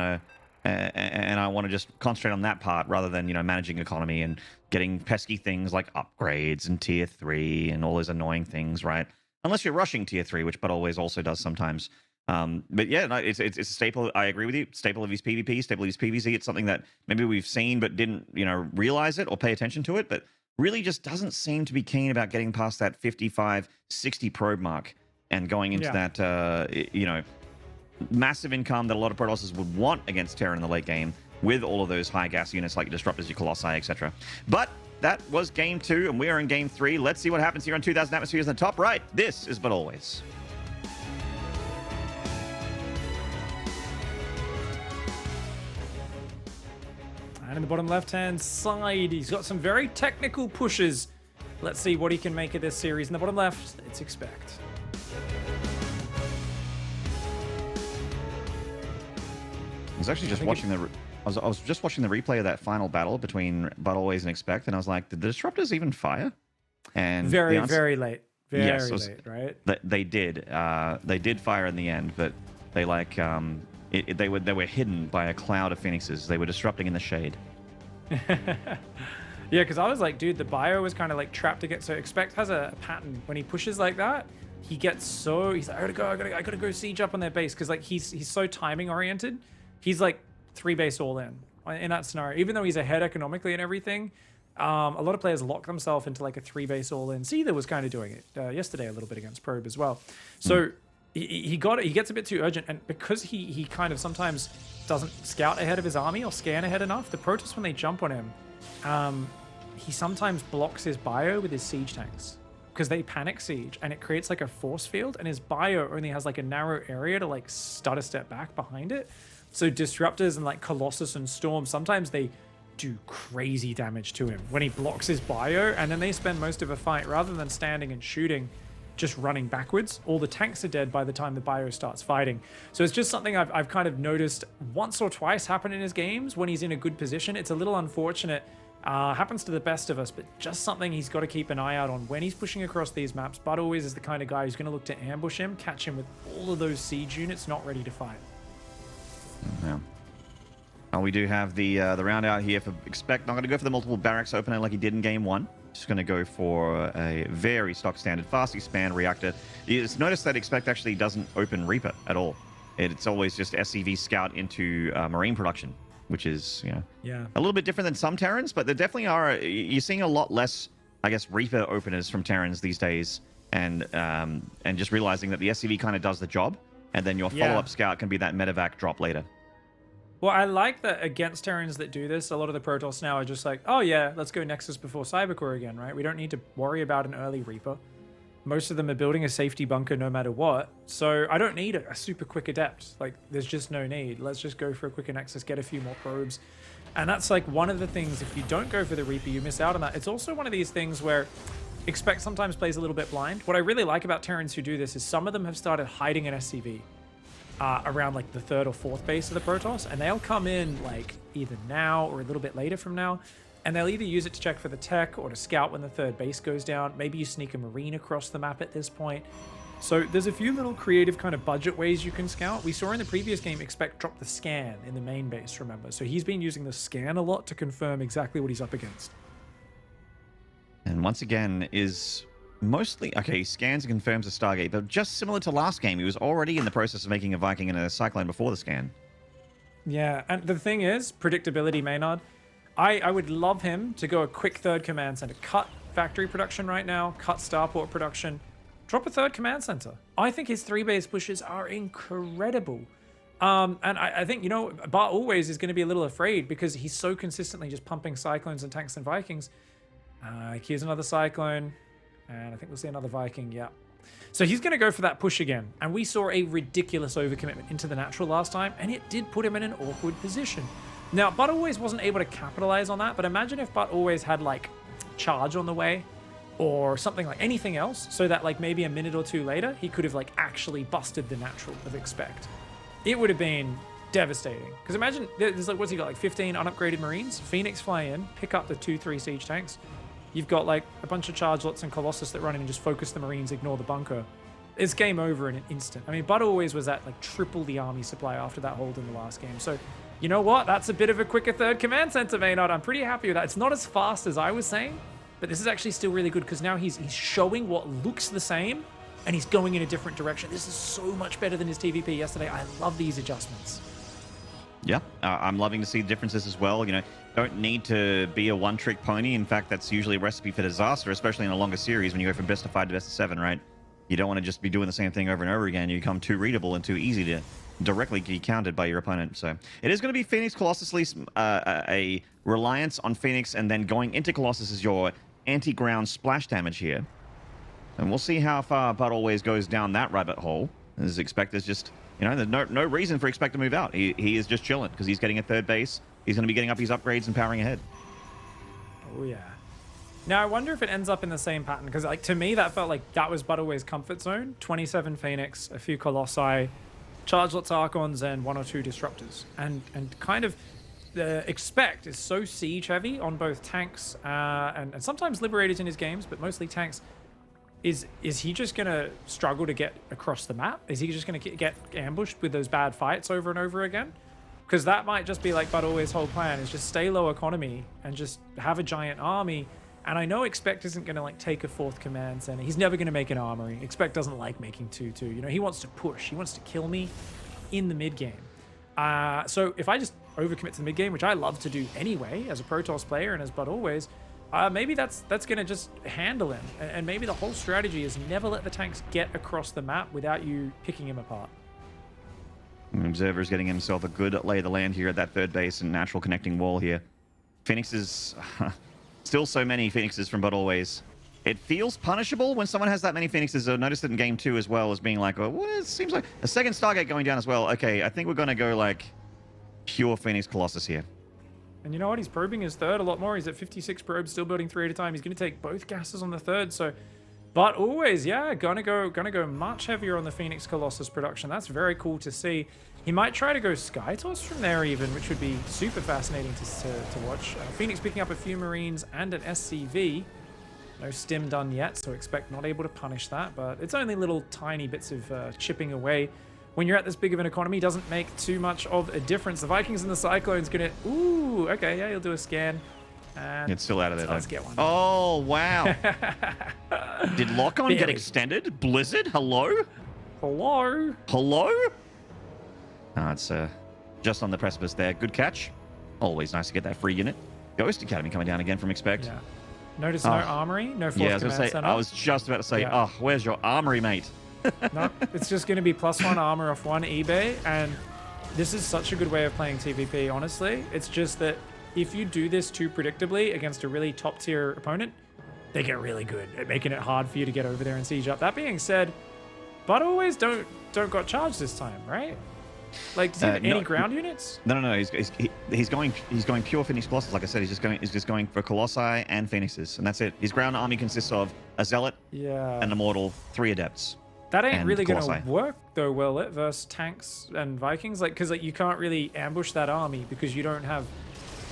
S2: to just concentrate on that part rather than, you know, managing economy and getting pesky things like upgrades and tier 3 and all those annoying things, right? Unless you're rushing tier 3, which ButAlways also does sometimes. But yeah, no, it's a staple. I agree with you. Staple of his PvP, staple of his PvZ. It's something that maybe we've seen but didn't, you know, realize it or pay attention to it, but really just doesn't seem to be keen about getting past that 55, 60 probe mark and going into that, you know, massive income that a lot of Protosses would want against Terran in the late game with all of those high gas units like your Disruptors, your Colossi, etc. But that was game 2, and we are in game 3. Let's see what happens here on 2000 Atmospheres in the top right. This is ButAlways.
S1: And in the bottom left-hand side, he's got some very technical pushes. Let's see what he can make of this series. In the bottom left, it's ExpecT.
S2: I was actually just watching I was just watching the replay of that final battle between ButAlways and ExpecT, and I was like, did the Disruptors even fire? And
S1: very late. Very late, right?
S2: They did. They did fire in the end, but they like they were hidden by a cloud of phoenixes. They were disrupting in the shade.
S1: Yeah, because I was like, dude, the bio was kind of like trapped against. So ExpecT has a pattern when he pushes like that. He gets so he's like, I gotta go siege up on their base because like he's so timing oriented. He's like 3 base all in that scenario. Even though he's ahead economically and everything, a lot of players lock themselves into like a 3 base all in. Seether was kind of doing it yesterday a little bit against Probe as well. So he gets a bit too urgent, and because he kind of sometimes doesn't scout ahead of his army or scan ahead enough, the Protoss, when they jump on him, he sometimes blocks his bio with his siege tanks because they panic siege, and it creates like a force field, and his bio only has like a narrow area to like stutter step back behind it. So Disruptors and like Colossus and Storm, sometimes they do crazy damage to him when he blocks his bio, and then they spend most of a fight, rather than standing and shooting, just running backwards. All the tanks are dead by the time the bio starts fighting. So it's just something I've kind of noticed once or twice happen in his games when he's in a good position. It's a little unfortunate. Happens to the best of us, but just something he's got to keep an eye out on when he's pushing across these maps. ButAlways is the kind of guy who's going to look to ambush him, catch him with all of those siege units not ready to fight.
S2: Yeah. We do have the round out here for ExpecT. Not going to go for the multiple barracks opener like he did in game 1. Just going to go for a very stock standard fast expand reactor. It's noticed that ExpecT actually doesn't open Reaper at all. It's always just SCV scout into Marine production, which is, you know, a little bit different than some Terrans, but there definitely are. You're seeing a lot less, I guess, Reaper openers from Terrans these days, and just realizing that the SCV kind of does the job, and then your follow-up scout can be that medevac drop later.
S1: Well, I like that against Terrans that do this, a lot of the Protoss now are just like, oh yeah, let's go Nexus before Cybercore again, right? We don't need to worry about an early Reaper. Most of them are building a safety bunker no matter what, so I don't need a super quick Adept. Like, there's just no need. Let's just go for a quicker Nexus, get a few more probes. And that's like one of the things, if you don't go for the Reaper, you miss out on that. It's also one of these things where ExpecT sometimes plays a little bit blind. What I really like about Terrans who do this is some of them have started hiding an SCV. Around like the 3rd or 4th base of the Protoss, and they'll come in like either now or a little bit later from now, and they'll either use it to check for the tech or to scout when the 3rd base goes down. Maybe you sneak a Marine across the map at this point. So there's a few little creative kind of budget ways you can scout. We saw in the previous game ExpecT drop the scan in the main base, remember? So he's been using the scan a lot to confirm exactly what he's up against.
S2: And once again is mostly, okay, he scans and confirms a Stargate, but just similar to last game, he was already in the process of making a Viking and a Cyclone before the scan.
S1: Yeah, and the thing is, predictability, Maynard. I would love him to go a quick 3rd command center, cut factory production right now, cut starport production, Drop a third command center. I think his 3-base pushes are incredible. And I think, you know, ButAlways is going to be a little afraid because he's so consistently just pumping Cyclones and Tanks and Vikings. Here's another Cyclone. And I think we'll see another Viking. Yeah. So he's going to go for that push again. And we saw a ridiculous overcommitment into the natural last time. And it did put him in an awkward position. Now, ButAlways wasn't able to capitalize on that. But imagine if ButAlways had, like, charge on the way. Or something like anything else. So that, like, maybe a minute or two later, he could have, like, actually busted the natural of ExpecT. It would have been devastating. Because imagine, there's like, what's he got? Like 15 unupgraded Marines. Phoenix fly in, pick up the 2-3 siege tanks. You've got like a bunch of charge lots and Colossus that run in and just focus the Marines, ignore the bunker. It's game over in an instant. I mean, ButAlways was at like triple the army supply after that hold in the last game. So, you know what? That's a bit of a quicker third command center, Maynard. I'm pretty happy with that. It's not as fast as I was saying, but this is actually still really good because now he's showing what looks the same and he's going in a different direction. This is so much better than his TVP yesterday. I love these adjustments.
S2: Yeah, I'm loving to see the differences as well. You know, don't need to be a one-trick pony. In fact, that's usually a recipe for disaster, especially in a longer series when you go from best of 5 to best of 7, right? You don't want to just be doing the same thing over and over again. You become too readable and too easy to directly be countered by your opponent. So it is going to be Phoenix Colossus, least a reliance on Phoenix, and then going into Colossus is your anti-ground splash damage here. And we'll see how far ButAlways goes down that rabbit hole. As ExpecT is just, you know, there's no reason for ExpecT to move out. He is just chilling because he's getting a third base. He's going to be getting up his upgrades and powering ahead.
S1: Oh, yeah. Now, I wonder if it ends up in the same pattern because, like, to me, that felt like that was ButAlways' comfort zone. 27 Phoenix, a few Colossi, charge lots Archons, and 1 or 2 Disruptors. And kind of the ExpecT is so siege heavy on both tanks and sometimes Liberators in his games, but mostly tanks. Is he just going to struggle to get across the map? Is he just going to get ambushed with those bad fights over and over again? Because that might just be like ButAlways' whole plan is just stay low economy and just have a giant army. And I know ExpecT isn't going to like take a 4th command center. He's never going to make an armory. ExpecT doesn't like making 2-2. You know, he wants to push. He wants to kill me in the mid game. So if I just overcommit to the mid game, which I love to do anyway as a Protoss player and as ButAlways, maybe that's going to just handle him. And maybe the whole strategy is never let the tanks get across the map without you picking him apart.
S2: Observer's getting himself a good lay of the land here at that third base and natural connecting wall here. Phoenixes, still so many Phoenixes from ButAlways. It feels punishable when someone has that many Phoenixes. I noticed it in game 2 as well as being like, oh, well, it seems like a second Stargate going down as well. Okay, I think we're going to go like pure Phoenix Colossus here.
S1: And you know what? He's probing his third a lot more. He's at 56 probes, still building 3 at a time. He's going to take both gases on the third. So, ButAlways, yeah, gonna go much heavier on the Phoenix Colossus production. That's very cool to see. He might try to go Skytoss from there even, which would be super fascinating to watch. Phoenix picking up a few Marines and an SCV. No stim done yet, so ExpecT not able to punish that. But it's only little tiny bits of chipping away. When you're at this big of an economy, doesn't make too much of a difference. The Vikings and the Cyclones gonna... Ooh, okay, yeah, he'll do a scan. And
S2: it's still out of there,
S1: let's get one.
S2: Oh, wow. Did lock-on get extended? Blizzard? Hello?
S1: Hello?
S2: Hello? It's just on the precipice there. Good catch. Always nice to get that free unit. Ghost Academy coming down again from ExpecT.
S1: Yeah. Notice no armory, no 4th
S2: yeah,
S1: command center.
S2: I was just about to say, oh, where's your armory, mate?
S1: No, it's just going to be +1 armor off 1 eBay, and this is such a good way of playing TVP, honestly. It's just that if you do this too predictably against a really top-tier opponent, they get really good at making it hard for you to get over there and siege up. That being said, ButAlways don't got charged this time, right? Like, does he have any ground units?
S2: No. He's going pure Phoenix Colossus. Like I said, he's just going for Colossi and Phoenixes, and that's it. His ground army consists of a Zealot, an Immortal, 3 Adepts.
S1: That ain't really going to work, though, will it, versus tanks and Vikings? Like, because like, you can't really ambush that army because you don't have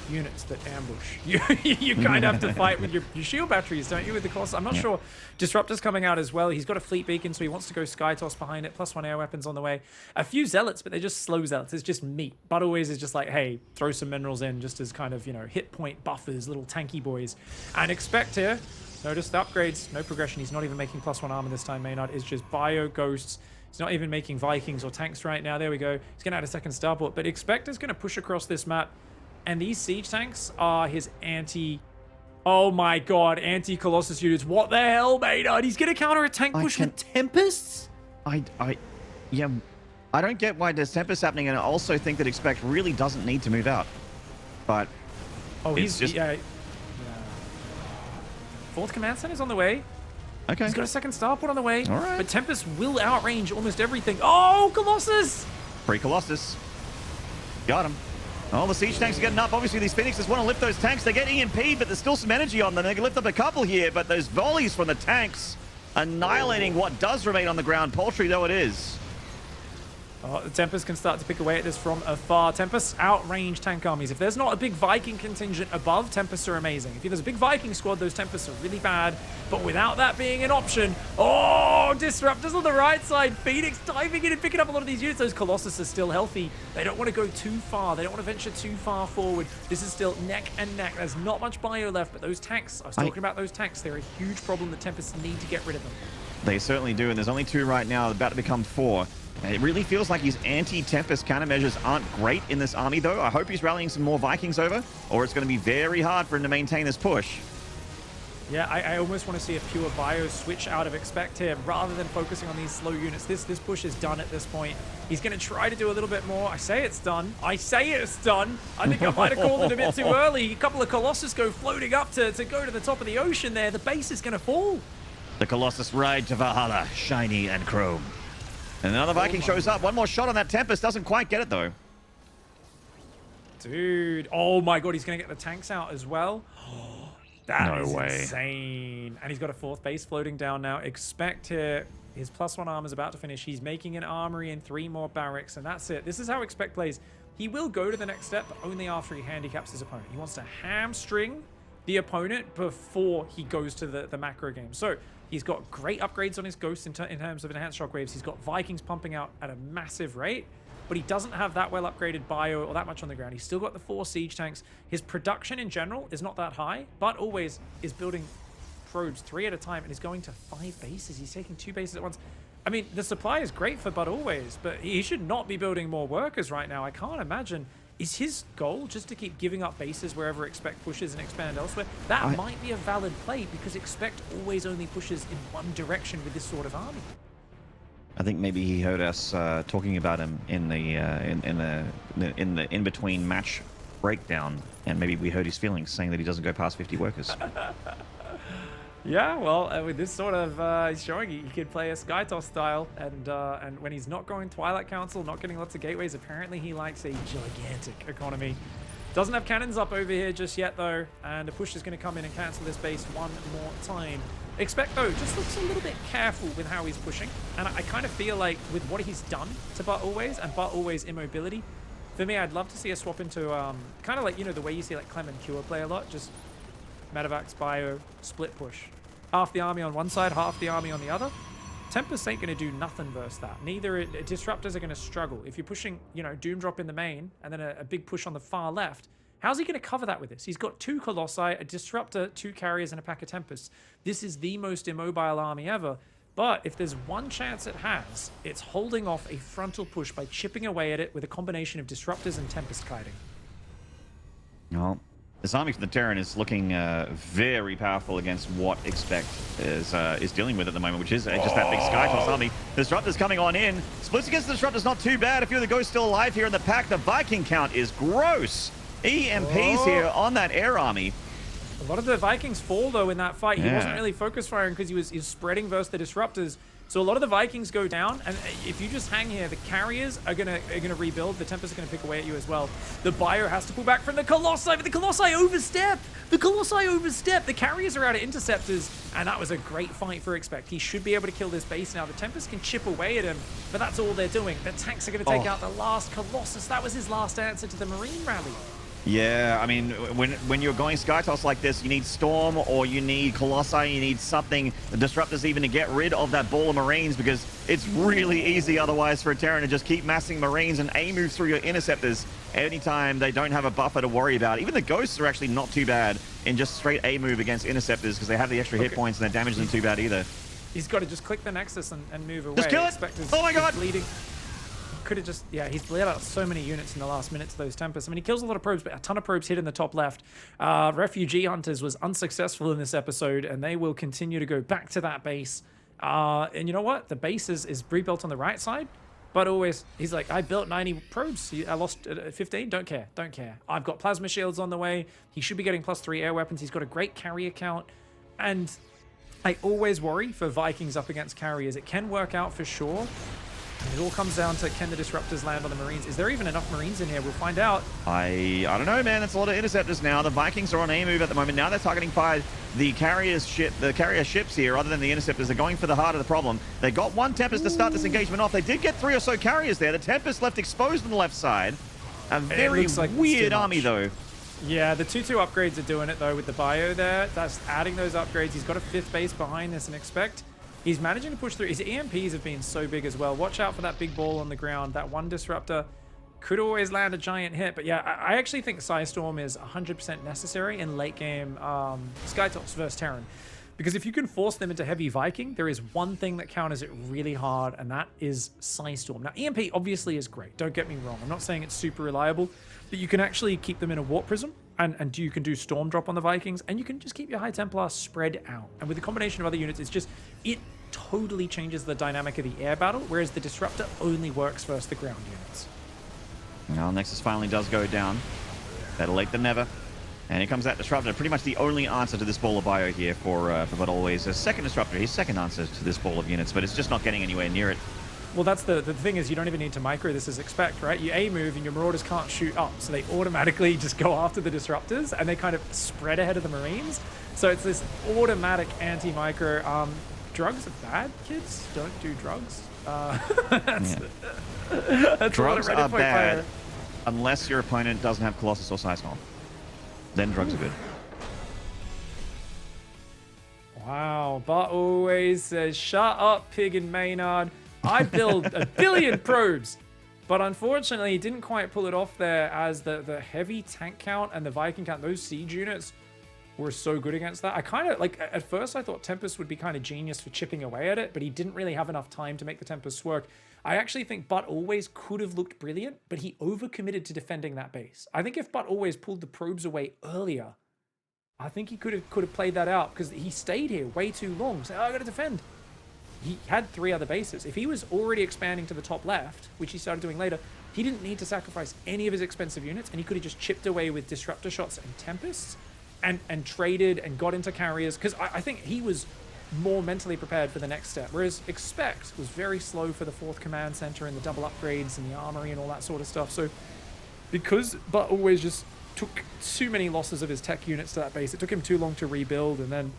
S1: units that ambush. You kind of have to fight with your shield batteries, don't you, with the Colossus? I'm not sure. Disruptor's coming out as well. He's got a fleet beacon, so he wants to go Skytoss behind it. +1 air weapons on the way. A few Zealots, but they're just slow Zealots. It's just meat. ButAlways is just like, hey, throw some minerals in just as kind of, you know, hit point buffers, little tanky boys. And ExpecT here. Notice the upgrades, no progression. He's not even making +1 armor this time. Maynard is just bio ghosts. He's not even making Vikings or tanks right now. There we go. He's going to add a second starport. But ExpecT is going to push across this map. And these siege tanks are his Oh my god, anti-Colossus units. What the hell, Maynard? He's going to counter a tank push with Tempests?
S2: Yeah, I don't get why there's Tempest happening, and I also think that ExpecT really doesn't need to move out. But
S1: he's
S2: just...
S1: yeah. Fourth command center's on the way.
S2: Okay.
S1: He's got a second starport on the way.
S2: All right.
S1: But Tempest will outrange almost everything. Oh, Colossus!
S2: Free Colossus. Got him. Oh, the siege tanks are getting up. Obviously, these Phoenixes want to lift those tanks. They get EMP, but there's still some energy on them. They can lift up a couple here, but those volleys from the tanks annihilating what does remain on the ground, paltry though it is.
S1: Oh, the Tempest can start to pick away at this from afar. Tempests outrange tank armies. If there's not a big Viking contingent above, Tempests are amazing. If there's a big Viking squad, those Tempests are really bad. But without that being an option, oh, Disruptors on the right side. Phoenix diving in and picking up a lot of these units. Those Colossus are still healthy. They don't want to go too far. They don't want to venture too far forward. This is still neck and neck. There's not much bio left, but those tanks, I was talking about those tanks. They're a huge problem. The Tempests need to get rid of them.
S2: They certainly do, and there's only 2 right now, about to become 4. And it really feels like his anti-Tempest countermeasures aren't great in this army, though. I hope he's rallying some more Vikings over, or it's going to be very hard for him to maintain this push.
S1: Yeah, I almost want to see a pure bio switch out of ExpecT here, rather than focusing on these slow units. This push is done at this point. He's going to try to do a little bit more. I say it's done. I say it's done. I think I might have called it a bit too early. A couple of Colossus go floating up to go to the top of the ocean there. The base is going to fall.
S2: The Colossus ride to Valhalla, shiny and chrome. And another Viking shows up. One more shot on that Tempest. Doesn't quite get it, though.
S1: Dude. Oh, my God. He's going to get the tanks out as well. That is
S2: way.
S1: Insane. And he's got a 4th base floating down now. ExpecT here. His +1 armor is about to finish. He's making an armory and 3 more barracks, and that's it. This is how ExpecT plays. He will go to the next step, but only after he handicaps his opponent. He wants to hamstring the opponent before he goes to the macro game. So he's got great upgrades on his Ghost in terms of enhanced shockwaves. He's got Vikings pumping out at a massive rate, but he doesn't have that well upgraded bio or that much on the ground. He's still got the 4 siege tanks. His production in general is not that high, but always is building probes 3 at a time and is going to 5 bases. He's taking 2 bases at once. I mean, the supply is great for ButAlways, but he should not be building more workers right now. I can't imagine. Is his goal just to keep giving up bases wherever ExpecT pushes and expand elsewhere? That might be a valid play, because ExpecT always only pushes in one direction with this sort of army.
S2: I think maybe he heard us talking about him in the in-between match breakdown, and maybe we hurt his feelings, saying that he doesn't go past 50 workers.
S1: Yeah, well, with this sort of, he's showing he can play a Skytoss style, and when he's not going Twilight Council, not getting lots of gateways, apparently he likes a gigantic economy. Doesn't have cannons up over here just yet, though, and a push is going to come in and cancel this base one more time. ExpecT, though, just looks a little bit careful with how he's pushing, and I kind of feel like with what he's done to ButAlways and ButAlways immobility, for me, I'd love to see a swap into, kind of like, you know, the way you see like Clem and Cure play a lot, just Medevacs, bio, split push. Half the army on one side, half the army on the other. Tempest ain't going to do nothing versus that. Neither Disruptors are going to struggle. If you're pushing, you know, Doom Drop in the main and then a big push on the far left, how's he going to cover that with this? He's got 2 Colossi, a Disruptor, 2 Carriers, and a pack of Tempests. This is the most immobile army ever. But if there's one chance it has, it's holding off a frontal push by chipping away at it with a combination of Disruptors and Tempest kiting.
S2: Well, this army from the Terran is looking very powerful against what ExpecT is dealing with at the moment, which is just that big Skytoss army. The Disruptor's coming on in. Splits against the Disruptor's not too bad. A few of the Ghosts still alive here in the pack. The Viking count is gross. EMPs here on that air army.
S1: A lot of the Vikings fall, though, in that fight. He wasn't really focus firing because he was spreading versus the Disruptors. So a lot of the Vikings go down, and if you just hang here, the Carriers are gonna rebuild. The Tempests are gonna pick away at you as well. The Bio has to pull back from the Colossi, but the Colossi overstep. The Colossi overstep. The Carriers are out of Interceptors, and that was a great fight for ExpecT. He should be able to kill this base now. The Tempests can chip away at him, but that's all they're doing. The tanks are gonna take out the last Colossus. That was his last answer to the Marine rally.
S2: Yeah, I mean, when you're going Skytoss like this, you need Storm or you need Colossi, you need something, the Disruptors even, to get rid of that ball of Marines, because it's really easy otherwise for a Terran to just keep massing Marines and A-move through your Interceptors anytime they don't have a buffer to worry about. Even the Ghosts are actually not too bad in just straight A-move against Interceptors, because they have the extra hit points and their damage isn't too bad either.
S1: He's got to just click the Nexus and move away.
S2: Just kill it! Oh my god!
S1: Bleeding. could have just, yeah, he's bled out so many units in the last minutes of those Tempests. I mean, he kills a lot of probes, but a ton of probes hit in the top left. Refugee Hunters was unsuccessful in this episode, and they will continue to go back to that base. And you know what? The base is rebuilt on the right side, but always, he's like, I built 90 probes. I lost 15. Don't care. Don't care. I've got plasma shields on the way. He should be getting +3 air weapons. He's got a great carrier count. And I always worry for Vikings up against carriers. It can work out for sure. And it all comes down to, can the disruptors land on the Marines? Is there even enough Marines in here? We'll find out.
S2: I don't know, man. It's a lot of interceptors now. The Vikings are on a move at the moment. Now they're targeting fire the carrier ships here, rather than the interceptors. They're going for the heart of the problem. They got one Tempest to start this engagement off. They did get 3 or so carriers there. The Tempest left exposed on the left side. A very like weird army, though.
S1: Yeah, the 2-2 upgrades are doing it, though, with the bio there. That's adding those upgrades. He's got a 5th base behind this and ExpecT. He's managing to push through. His EMPs have been so big as well. Watch out for that big ball on the ground. That one disruptor could always land a giant hit. But yeah, I actually think Psystorm is 100% necessary in late game Skytops versus Terran. Because if you can force them into heavy Viking, there is one thing that counters it really hard, and that is Psystorm. Now, EMP obviously is great. Don't get me wrong. I'm not saying it's super reliable, but you can actually keep them in a Warp Prism, and you can do Storm Drop on the Vikings, and you can just keep your High Templar spread out. And with the combination of other units, it totally changes the dynamic of the air battle, whereas the Disruptor only works versus the ground units.
S2: Well, Nexus finally does go down. Better late than never. And here comes that Disruptor. Pretty much the only answer to this ball of bio here for ButAlways. A second Disruptor, his second answer to this ball of units, but it's just not getting anywhere near it.
S1: Well, that's the thing is, you don't even need to micro this as ExpecT, right? You A move and your Marauders can't shoot up, so they automatically just go after the Disruptors, and they kind of spread ahead of the Marines. So it's this automatic anti-micro. Drugs are bad, kids. Don't do drugs. That's
S2: drugs are bad unless your opponent doesn't have Colossus or Psystorm. Then drugs are good.
S1: Wow, ButAlways says, shut up, Pig and Maynard. I build 1 billion probes. But unfortunately, he didn't quite pull it off there, as the heavy tank count and the Viking count, those siege units were so good against that. I kind of, like, at first I thought Tempest would be kind of genius for chipping away at it, but he didn't really have enough time to make the Tempests work. I actually think ButAlways could have looked brilliant, but he overcommitted to defending that base. I think if ButAlways pulled the probes away earlier, I think he could have played that out, because he stayed here way too long. So, I got to defend. He had 3 other bases. If he was already expanding to the top left, which he started doing later, he didn't need to sacrifice any of his expensive units, and he could have just chipped away with Disruptor shots and Tempests, and traded and got into carriers, because I think he was more mentally prepared for the next step, whereas ExpecT was very slow for the 4th command center and the double upgrades and the armory and all that sort of stuff. So because ButAlways just took too many losses of his tech units to that base, it took him too long to rebuild, and then,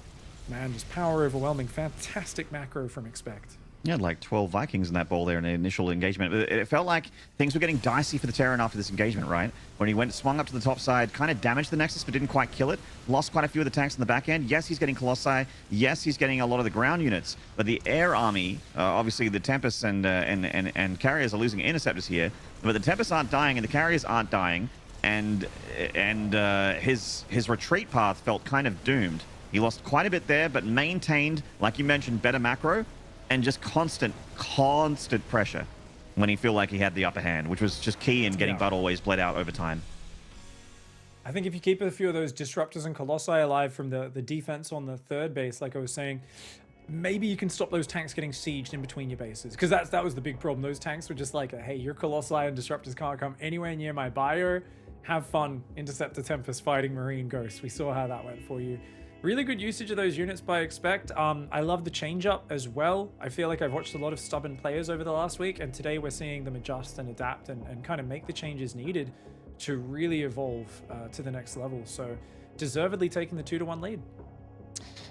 S1: man, just power overwhelming. Fantastic macro from ExpecT.
S2: You had like 12 Vikings in that ball there in the initial engagement. It felt like things were getting dicey for the Terran after this engagement, right? When he swung up to the top side, kind of damaged the Nexus, but didn't quite kill it. Lost quite a few of the tanks in the back end. Yes, he's getting Colossi. Yes, he's getting a lot of the ground units. But the air army, obviously the Tempests and carriers are losing interceptors here. But the Tempests aren't dying and the carriers aren't dying. And his retreat path felt kind of doomed. He lost quite a bit there, but maintained, like you mentioned, better macro. And just constant pressure when he felt like he had the upper hand, which was just key in getting ButAlways bled out over time.
S1: I think if you keep a few of those Disruptors and Colossi alive from the defense on the 3rd base, like I was saying, maybe you can stop those tanks getting sieged in between your bases. Because that was the big problem. Those tanks were just like, hey, your Colossi and Disruptors can't come anywhere near my bio. Have fun, Interceptor Tempest fighting Marine Ghost. We saw how that went for you. Really good usage of those units by ExpecT. I love the change up as well. I feel like I've watched a lot of stubborn players over the last week, and today we're seeing them adjust and adapt and kind of make the changes needed to really evolve to the next level. So deservedly taking the 2-1 lead.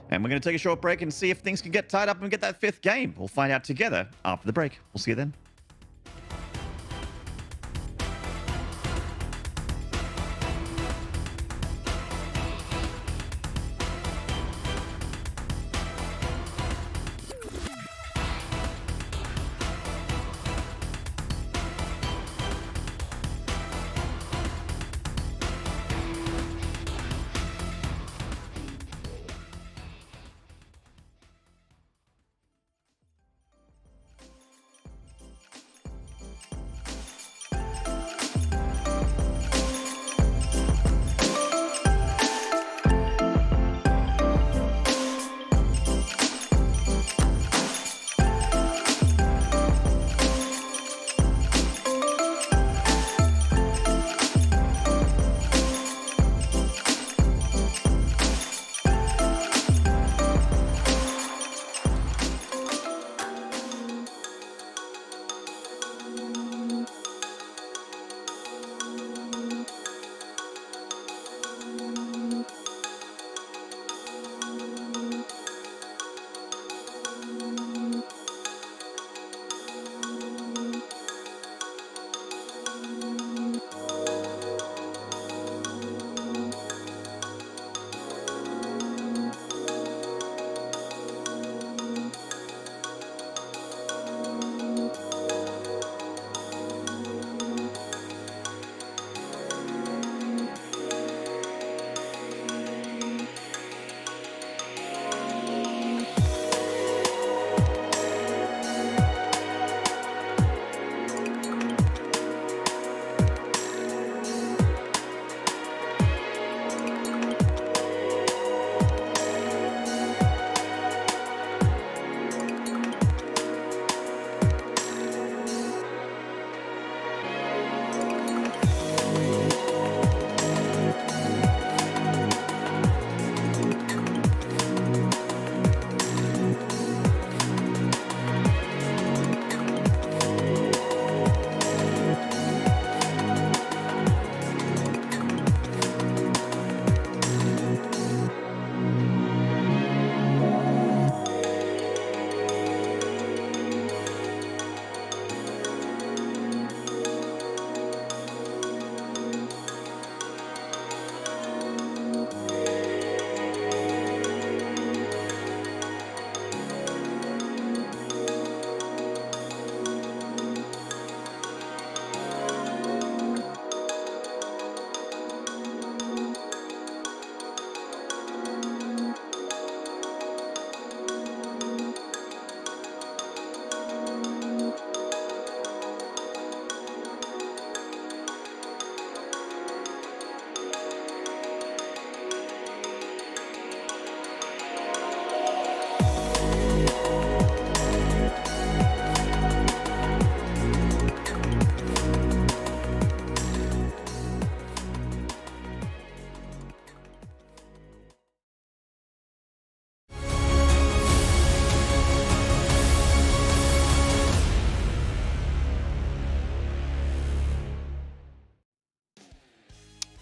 S2: And we're going to take a short break and see if things can get tied up and get that 5th game. We'll find out together after the break. We'll see you then.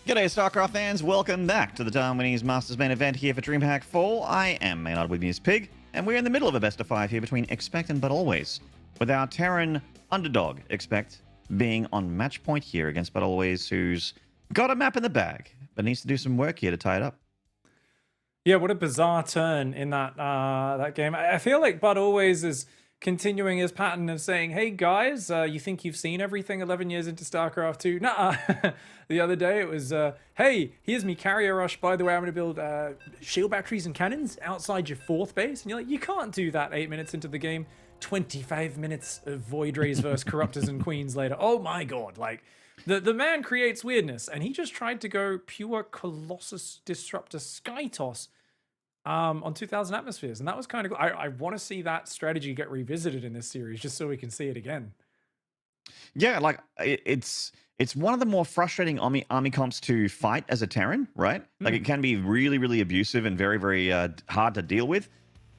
S2: G'day, StarCraft fans. Welcome back to the Darwinese Masters main event here for DreamHack Fall. I am Maynard, with me is Pig, and we're in the middle of a best of 5 here between ExpecT and ButAlways, with our Terran underdog, ExpecT, being on match point here against ButAlways, who's got a map in the bag, but needs to do some work here to tie it up.
S1: Yeah, what a bizarre turn in that game. I feel like ButAlways is continuing his pattern of saying, hey guys, you think you've seen everything 11 years into StarCraft 2? Nuh-uh. The other day it was, hey, here's me carrier rush. By the way, I'm going to build shield batteries and cannons outside your 4th base. And you're like, you can't do that 8 minutes into the game. 25 minutes of Void Rays versus Corruptors and Queens later. Oh my god, like, the man creates weirdness. And he just tried to go pure Colossus Disruptor Sky Toss on 2,000 atmospheres, and that was kind of cool. I want to see that strategy get revisited in this series just so we can see it again.
S2: Yeah, like it's one of the more frustrating army comps to fight as a Terran, right? Like it can be really, really abusive and very, very hard to deal with,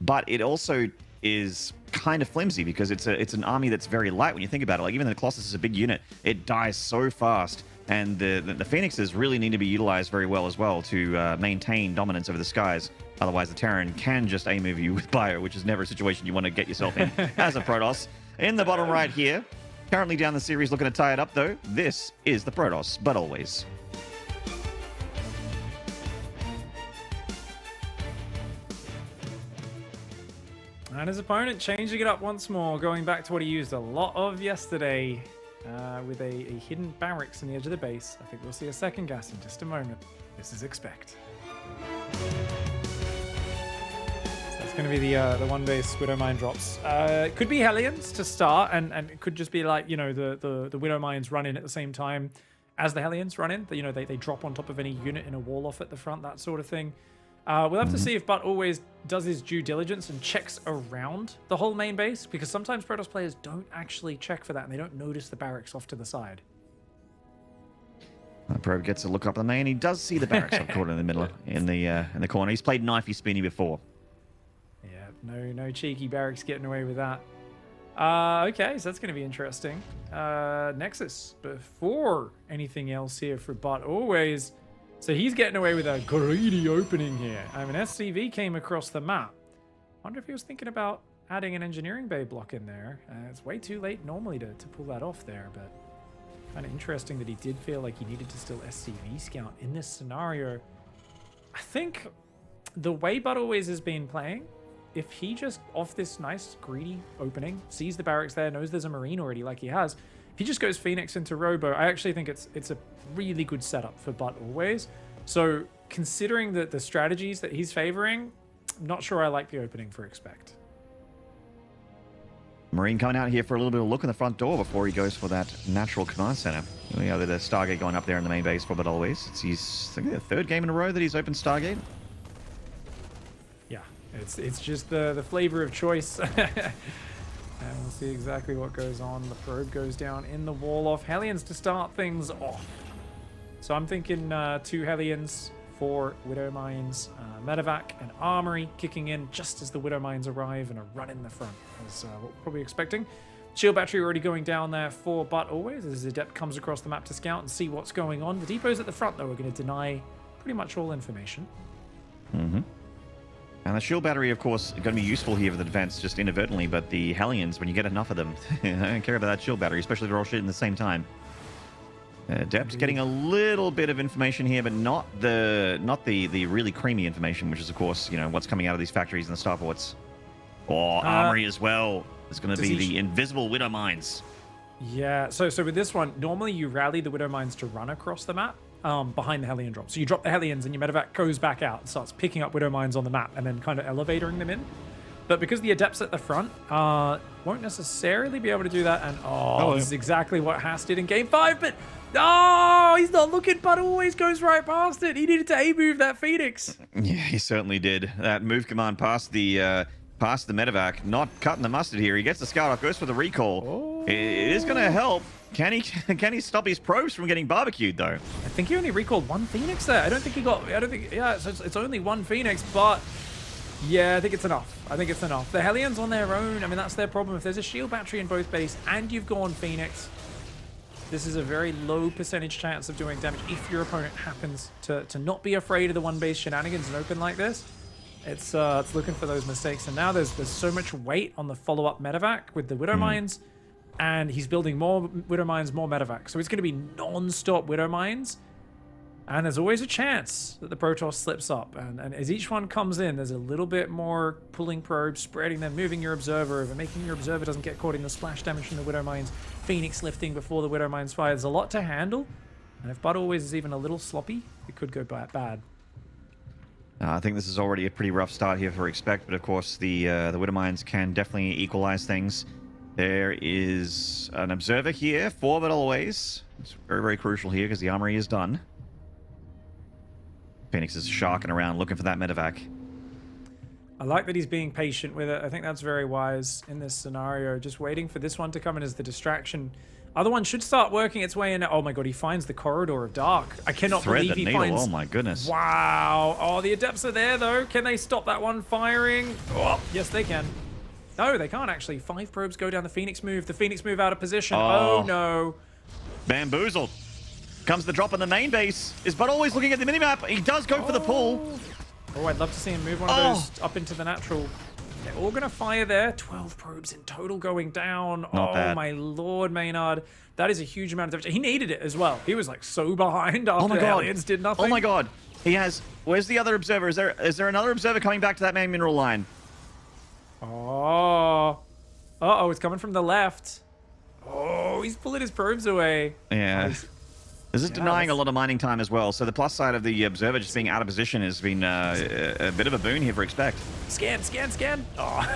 S2: but it also is kind of flimsy because it's an army that's very light when you think about it. Like even the Colossus is a big unit, it dies so fast. And the Phoenixes really need to be utilized very well as well to maintain dominance over the skies. Otherwise, the Terran can just A-move you with Bio, which is never a situation you want to get yourself in as a Protoss. In the bottom right here, currently down the series looking to tie it up, though, this is the Protoss, ButAlways.
S1: And his opponent changing it up once more, going back to what he used a lot of yesterday. With a hidden barracks in the edge of the base. I think we'll see a second gas in just a moment. This is ExpecT. So that's going to be the one base Widow Mine drops. It could be Hellions to start, and it could just be like, you know, the Widow Mines run in at the same time as the Hellions run in. You know, they drop on top of any unit in a wall off at the front, that sort of thing. We'll have to see if ButAlways does his due diligence and checks around the whole main base, because sometimes Protoss players don't actually check for that and they don't notice the barracks off to the side.
S2: Probe gets a look up the main. He does see the barracks up caught in the middle, in the corner. He's played Knifey Spinny before.
S1: Yeah, no cheeky barracks getting away with that. Okay, so that's going to be interesting. Nexus, before anything else here for ButAlways. So he's getting away with a greedy opening here. I mean, SCV came across the map. Wonder if he was thinking about adding an engineering bay block in there. It's way too late normally to pull that off there, but kind of interesting that he did feel like he needed to still SCV scout in this scenario. I think the way ButAlways has been playing, if he just off this nice greedy opening, sees the barracks there, knows there's a marine already like he has, if he just goes Phoenix into Robo, I actually think it's a really good setup for ButAlways. So considering the strategies that he's favoring, I'm not sure I like the opening for ExpecT.
S2: Marine coming out here for a little bit of a look in the front door before he goes for that natural command center. We have the Stargate going up there in the main base for ButAlways. It's his, I think, the 3rd game in a row that he's opened Stargate.
S1: Yeah, it's just the flavor of choice. And we'll see exactly what goes on. The probe goes down in the wall off. Hellions to start things off. So I'm thinking 2 Hellions, 4 Widow Mines, Medevac, and Armory kicking in just as the Widow Mines arrive and a run in the front. That's what we're probably expecting. Shield battery already going down there for ButAlways as Adept comes across the map to scout and see what's going on. The depots at the front, though, are going to deny pretty much all information.
S2: And the shield battery, of course, going to be useful here for the defense just inadvertently, but the Hellions, when you get enough of them, I don't care about that shield battery, especially if they're all shooting at the same time. Adept getting a little bit of information here, but not the really creamy information, which is, of course, you know, what's coming out of these factories and the starports. Or Armory as well. It's going to be the invisible Widow Mines.
S1: Yeah, so with this one, normally you rally the Widow Mines to run across the map behind the Hellion drop. So you drop the Hellions and your Medevac goes back out and starts picking up Widow Mines on the map and then kind of elevatoring them in. But because the Adepts at the front won't necessarily be able to do that. And this is exactly what Haas did in Game 5. But he's not looking, but always goes right past it. He needed to A-move that Phoenix.
S2: Yeah, he certainly did. That move command past the Medevac, not cutting the mustard here. He gets the scout off, goes for the recall. It is going to help. Can he stop his probes from getting barbecued, though?
S1: I think he only recalled 1 Phoenix there. I don't think, yeah, so it's only 1 Phoenix, but yeah, I think it's enough. The Hellions on their own, I mean, that's their problem. If there's a shield battery in both base and you've gone Phoenix, This is a very low percentage chance of doing damage if your opponent happens to not be afraid of the one base shenanigans and open like this. It's looking for those mistakes, and now there's so much weight on the follow-up medevac with the Widow Mines, and he's building more Widow Mines, more medevac. So it's going to be non-stop Widow Mines, and there's always a chance that the Protoss slips up. And as each one comes in, there's a little bit more pulling probes, spreading them, moving your Observer over, making your Observer doesn't get caught in the splash damage from the Widow Mines, Phoenix lifting before the Widow Mines fire. There's a lot to handle, and if ButAlways is even a little sloppy, it could go bad.
S2: I think this is already a pretty rough start here for ExpecT, but of course the Widow Mines can definitely equalize things. There is an Observer here for ButAlways. It's very, very crucial here because the armory is done. Phoenix is sharking around looking for that medevac.
S1: I like that he's being patient with it. I think that's very wise in this scenario. Just waiting for this one to come in as the distraction. Other one should start working its way in. Oh my god, he finds the Corridor of Dark. I cannot believe he finds...
S2: Oh my goodness.
S1: Wow. Oh, the Adepts are there though. Can they stop that one firing? Oh, yes, they can. No, they can't actually. 5 probes go down the Phoenix move. The Phoenix move out of position. Oh no.
S2: Bamboozled. Comes the drop on the main base. Is ButAlways looking at the minimap? He does go for the pull.
S1: Oh, I'd love to see him move one of those up into the natural. They're all going to fire there. 12 probes in total going down.
S2: Not bad.
S1: My lord, Maynard. That is a huge amount of damage. He needed it as well. He was like so behind after the aliens did nothing.
S2: Oh my god. He has... Where's the other Observer? Is there another Observer coming back to that main mineral line?
S1: Oh. Uh-oh, it's coming from the left. Oh, he's pulling his probes away.
S2: Yeah. This is denying a lot of mining time as well. So the plus side of the Observer just being out of position has been a bit of a boon here for ExpecT.
S1: Scan. Oh.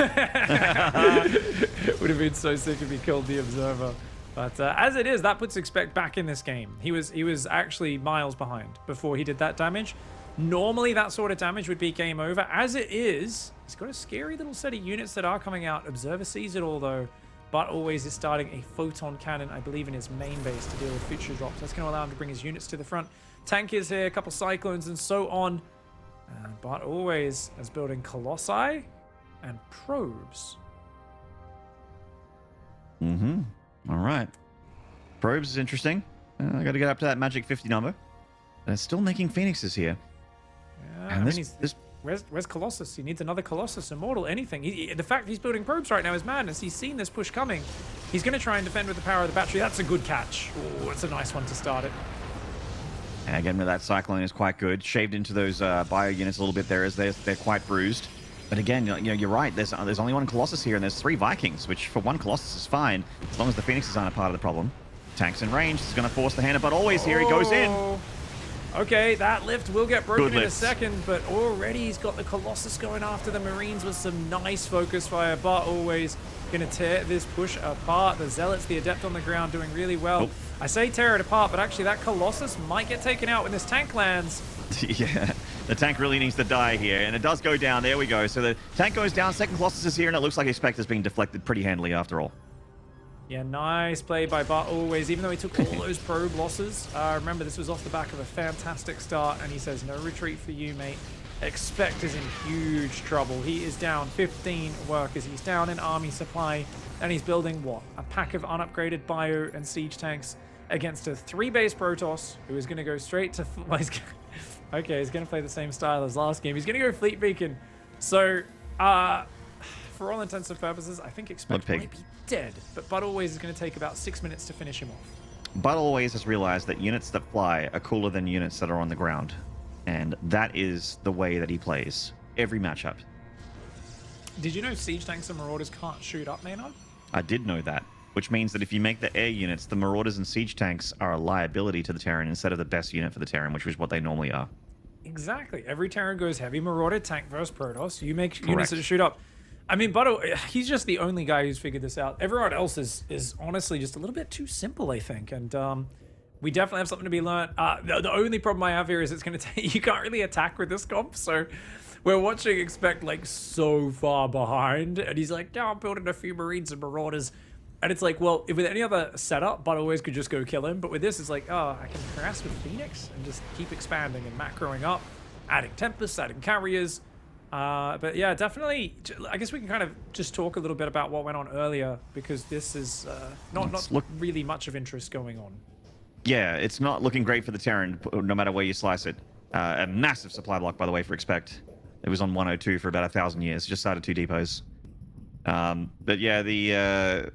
S1: Would have been so sick if he killed the Observer. But as it is, that puts ExpecT back in this game. He was actually miles behind before he did that damage. Normally, that sort of damage would be game over. As it is, he's got a scary little set of units that are coming out. Observer sees it all, though. ButAlways is starting a photon cannon, I believe, in his main base to deal with future drops. That's going to allow him to bring his units to the front. Tank is here, a couple cyclones, and so on. ButAlways is building Colossi and probes.
S2: All right. Probes is interesting. I got to get up to that magic 50 number. And it's still making Phoenixes here.
S1: Yeah, and where's Colossus? He needs another Colossus, Immortal, anything. The fact he's building probes right now is madness. He's seen this push coming. He's going to try and defend with the power of the battery. That's a good catch. Oh, it's a nice one to start it.
S2: And again, that Cyclone is quite good. Shaved into those bio units a little bit there as they're quite bruised. But again, you're right. There's only one Colossus here, and there's 3 Vikings, which for one Colossus is fine, as long as the Phoenixes aren't a part of the problem. Tanks in range. This is going to force the hand of ButAlways here. He goes in.
S1: Okay, that lift will get broken in a second, but already he's got the Colossus going after the Marines with some nice focus fire. ButAlways going to tear this push apart. The Zealots, the Adept on the ground, doing really well. I say tear it apart, but actually that Colossus might get taken out when this tank lands.
S2: Yeah, the tank really needs to die here, and it does go down. There we go. So the tank goes down, second Colossus is here, and it looks like ExpecT is being deflected pretty handily after all.
S1: Yeah, nice play by ButAlways, even though he took all those probe losses. Remember, this was off the back of a fantastic start, and he says, no retreat for you, mate. ExpecT is in huge trouble. He is down 15 workers. He's down in army supply, and he's building, what? A pack of unupgraded bio and siege tanks against a 3-base Protoss, who is going to go straight to... Well, okay, he's going to play the same style as last game. He's going to go Fleet Beacon. So, for all intents and purposes, I think ExpecT might be dead, but ButAlways is going to take about 6 minutes to finish him off.
S2: ButAlways has realized that units that fly are cooler than units that are on the ground, and that is the way that he plays every matchup.
S1: Did you know siege tanks and marauders can't shoot up, Maynard?
S2: I did know that, which means that if you make the air units, the marauders and siege tanks are a liability to the Terran instead of the best unit for the Terran, which is what they normally are.
S1: Exactly. Every Terran goes heavy marauder tank versus Protoss. You make units that shoot up. I mean, he's just the only guy who's figured this out. Everyone else is honestly just a little bit too simple, I think. And we definitely have something to be learned. The only problem I have here is it's going to take... You can't really attack with this comp, so we're watching ExpecT like so far behind. And he's like, yeah, I'm building a few Marines and Marauders. And it's like, well, if with any other setup, ButAlways could just go kill him. But with this, it's like, oh, I can harass with Phoenix and just keep expanding and macroing up, adding Tempest, adding carriers. But yeah, definitely. I guess we can kind of just talk a little bit about what went on earlier, because this is not really much of interest going on.
S2: Yeah, it's not looking great for the Terran, no matter where you slice it. A massive supply block, by the way, for ExpecT. It was on 102 for about 1,000 years. Just started 2 depots. But yeah, the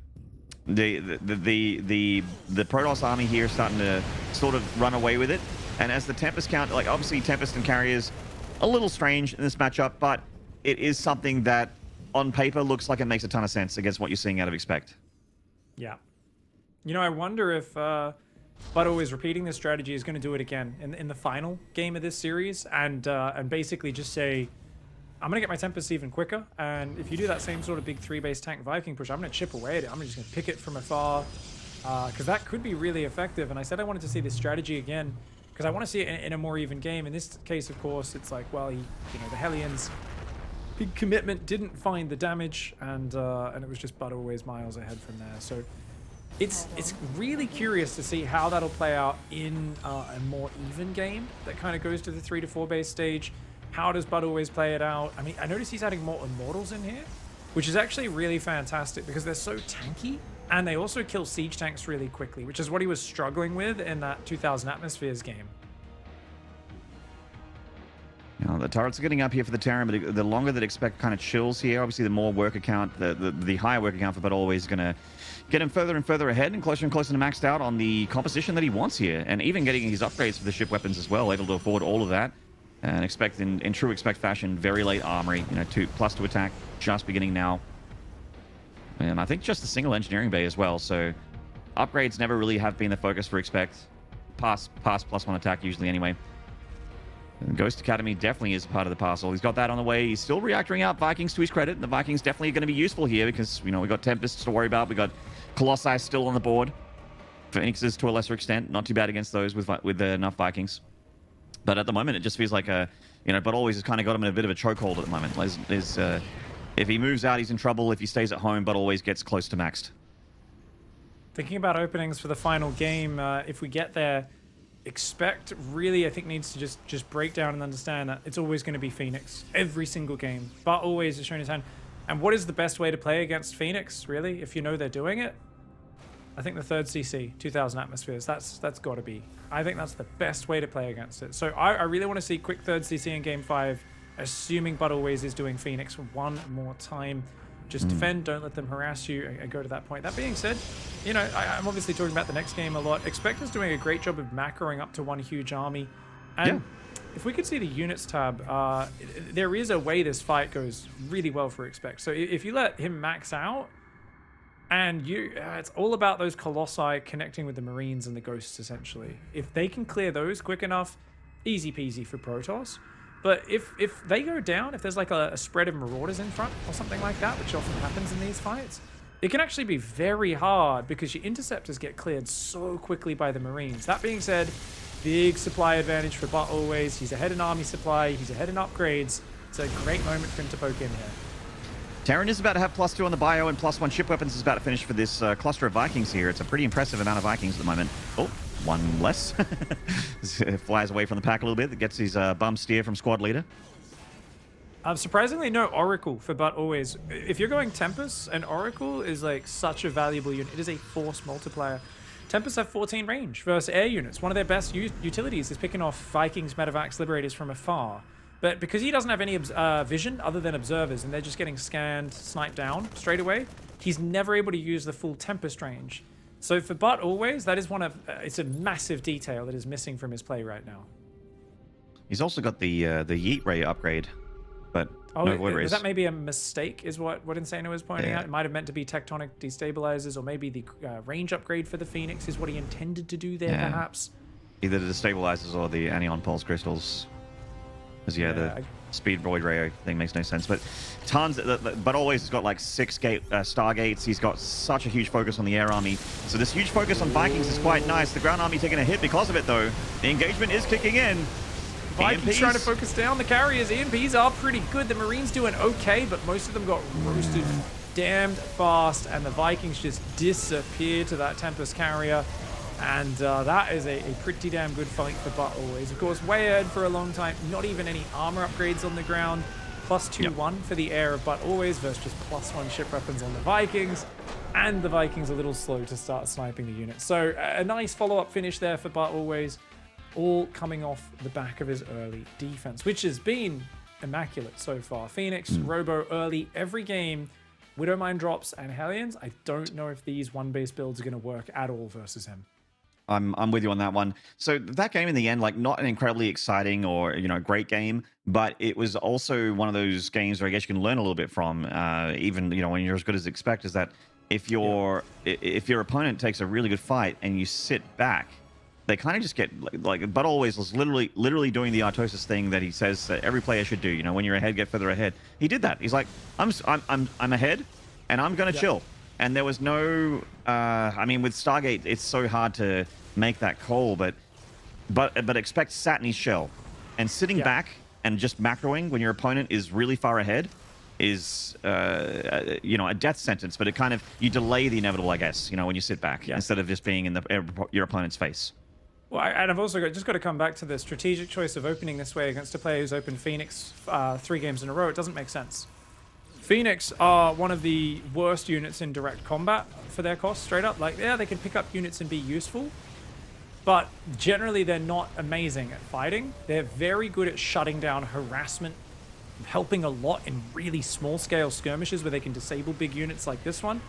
S2: Protoss army here is starting to sort of run away with it. And as the Tempest count, like obviously Tempest and Carriers, a little strange in this matchup, but it is something that on paper looks like it makes a ton of sense against what you're seeing out of ExpecT.
S1: Yeah. You know, I wonder if ButAlways repeating this strategy is going to do it again in the final game of this series, and basically just say, I'm going to get my Tempest even quicker, and if you do that same sort of big 3-base tank Viking push, I'm going to chip away at it. I'm just going to pick it from afar, because that could be really effective. And I said I wanted to see this strategy again, because I want to see it in a more even game. In this case, of course, it's like, well, the Hellions, big commitment, didn't find the damage, and it was just ButAlways miles ahead from there. So it's really curious to see how that'll play out in a more even game that kind of goes to the 3 to 4 base stage. How does ButAlways play it out? I mean, I noticed he's adding more Immortals in here, which is actually really fantastic because they're so tanky, and they also kill siege tanks really quickly, which is what he was struggling with in that 2000 Atmospheres game.
S2: Now, the turrets are getting up here for the Terran, but the longer that ExpecT kind of chills here, obviously the more work account, the higher work account for ButAlways is going to get him further and further ahead and closer to maxed out on the composition that he wants here, and even getting his upgrades for the ship weapons as well, able to afford all of that. And ExpecT in true ExpecT fashion, very late armory, 2+ to attack, just beginning now. And I think just a single engineering bay as well, so upgrades never really have been the focus for ExpecT. Pass +1 attack usually anyway. And Ghost Academy definitely is part of the parcel. He's got that on the way. He's still reactoring out Vikings to his credit, and the Vikings definitely going to be useful here because, we got Tempests to worry about. We got Colossi still on the board. Phoenixes to a lesser extent, not too bad against those with enough Vikings. But at the moment, it just feels like ButAlways has kind of got him in a bit of a chokehold at the moment. If he moves out, he's in trouble. If he stays at home, ButAlways gets close to maxed.
S1: Thinking about openings for the final game, if we get there, ExpecT really, I think, needs to just break down and understand that it's always going to be Phoenix every single game. ButAlways has shown his hand. And what is the best way to play against Phoenix, really, if you know they're doing it? I think the 3rd CC, 2000 Atmospheres, that's got to be. I think that's the best way to play against it. So I really want to see quick 3rd CC in Game 5, assuming ButAlways is doing Phoenix one more time. Just defend, don't let them harass you, and go to that point. That being said, I'm obviously talking about the next game a lot. ExpecT is doing a great job of macroing up to one huge army. And if we could see the units tab, there is a way this fight goes really well for ExpecT. So if you let him max out, and it's all about those Colossi connecting with the Marines and the Ghosts, essentially. If they can clear those quick enough, easy peasy for Protoss. But if they go down, if there's like a spread of Marauders in front or something like that, which often happens in these fights, it can actually be very hard because your interceptors get cleared so quickly by the Marines. That being said, big supply advantage for ButAlways. He's ahead in army supply, he's ahead in upgrades. It's a great moment for him to poke in here.
S2: Terran is about to have +2 on the bio, and +1 ship weapons is about to finish for this cluster of Vikings here. It's a pretty impressive amount of Vikings at the moment. Oh, one less. Flies away from the pack a little bit. That gets his bum steer from squad leader.
S1: Surprisingly, no Oracle for ButAlways. If you're going Tempest, an Oracle is like such a valuable unit. It is a force multiplier. Tempests have 14 range versus air units. One of their best utilities is picking off Vikings, Medivacs, Liberators from afar. But because he doesn't have any vision other than observers, and they're just getting scanned, sniped down straight away, he's never able to use the full Tempest range. So for ButAlways, that is it's a massive detail that is missing from his play right now.
S2: He's also got the Yeet Ray upgrade, but no Void Rays.
S1: Is that maybe a mistake, is what Insano was pointing out? It might have meant to be Tectonic Destabilizers, or maybe the range upgrade for the Phoenix is what he intended to do there, perhaps.
S2: Either the Destabilizers or the Anion Pulse Crystals. Because the speed Void Ray thing makes no sense. But tons, ButAlways has got like 6 Stargates. He's got such a huge focus on the air army. So this huge focus on Vikings is quite nice. The ground army taking a hit because of it, though. The engagement is kicking in.
S1: Vikings trying to focus down the carriers. EMPs are pretty good. The Marines doing okay, but most of them got roasted damned fast, and the Vikings just disappear to that Tempest carrier. And that is a pretty damn good fight for ButAlways. Of course, way ahead for a long time. Not even any armor upgrades on the ground. Plus 2-1 for the air of ButAlways versus just +1 ship weapons on the Vikings. And the Vikings a little slow to start sniping the units. So a nice follow-up finish there for ButAlways, all coming off the back of his early defense, which has been immaculate so far. Phoenix, Robo early every game. Widowmine drops and Hellions. I don't know if these one-base builds are going to work at all versus him.
S2: I'm with you on that one. So that game in the end, like not an incredibly exciting or great game, but it was also one of those games where I guess you can learn a little bit from. Even when you're as good as ExpecT, is that if your opponent takes a really good fight and you sit back, they kind of just get like ButAlways was literally doing the Artosis thing that he says that every player should do. When you're ahead, get further ahead. He did that. He's like, I'm ahead, and I'm gonna chill. And there was no, I mean, with Stargate, it's so hard to make that call, but ExpecT sat in his shell, and sitting back and just macroing when your opponent is really far ahead is, a death sentence. But it kind of, you delay the inevitable, I guess, when you sit back instead of just being in your opponent's face.
S1: Well, and I've also just got to come back to the strategic choice of opening this way against a player who's opened Phoenix 3 games in a row. It doesn't make sense. Phoenix are one of the worst units in direct combat for their cost, straight up. Like, yeah, they can pick up units and be useful, but generally they're not amazing at fighting. They're very good at shutting down harassment, helping a lot in really small-scale skirmishes where they can disable big units like this one.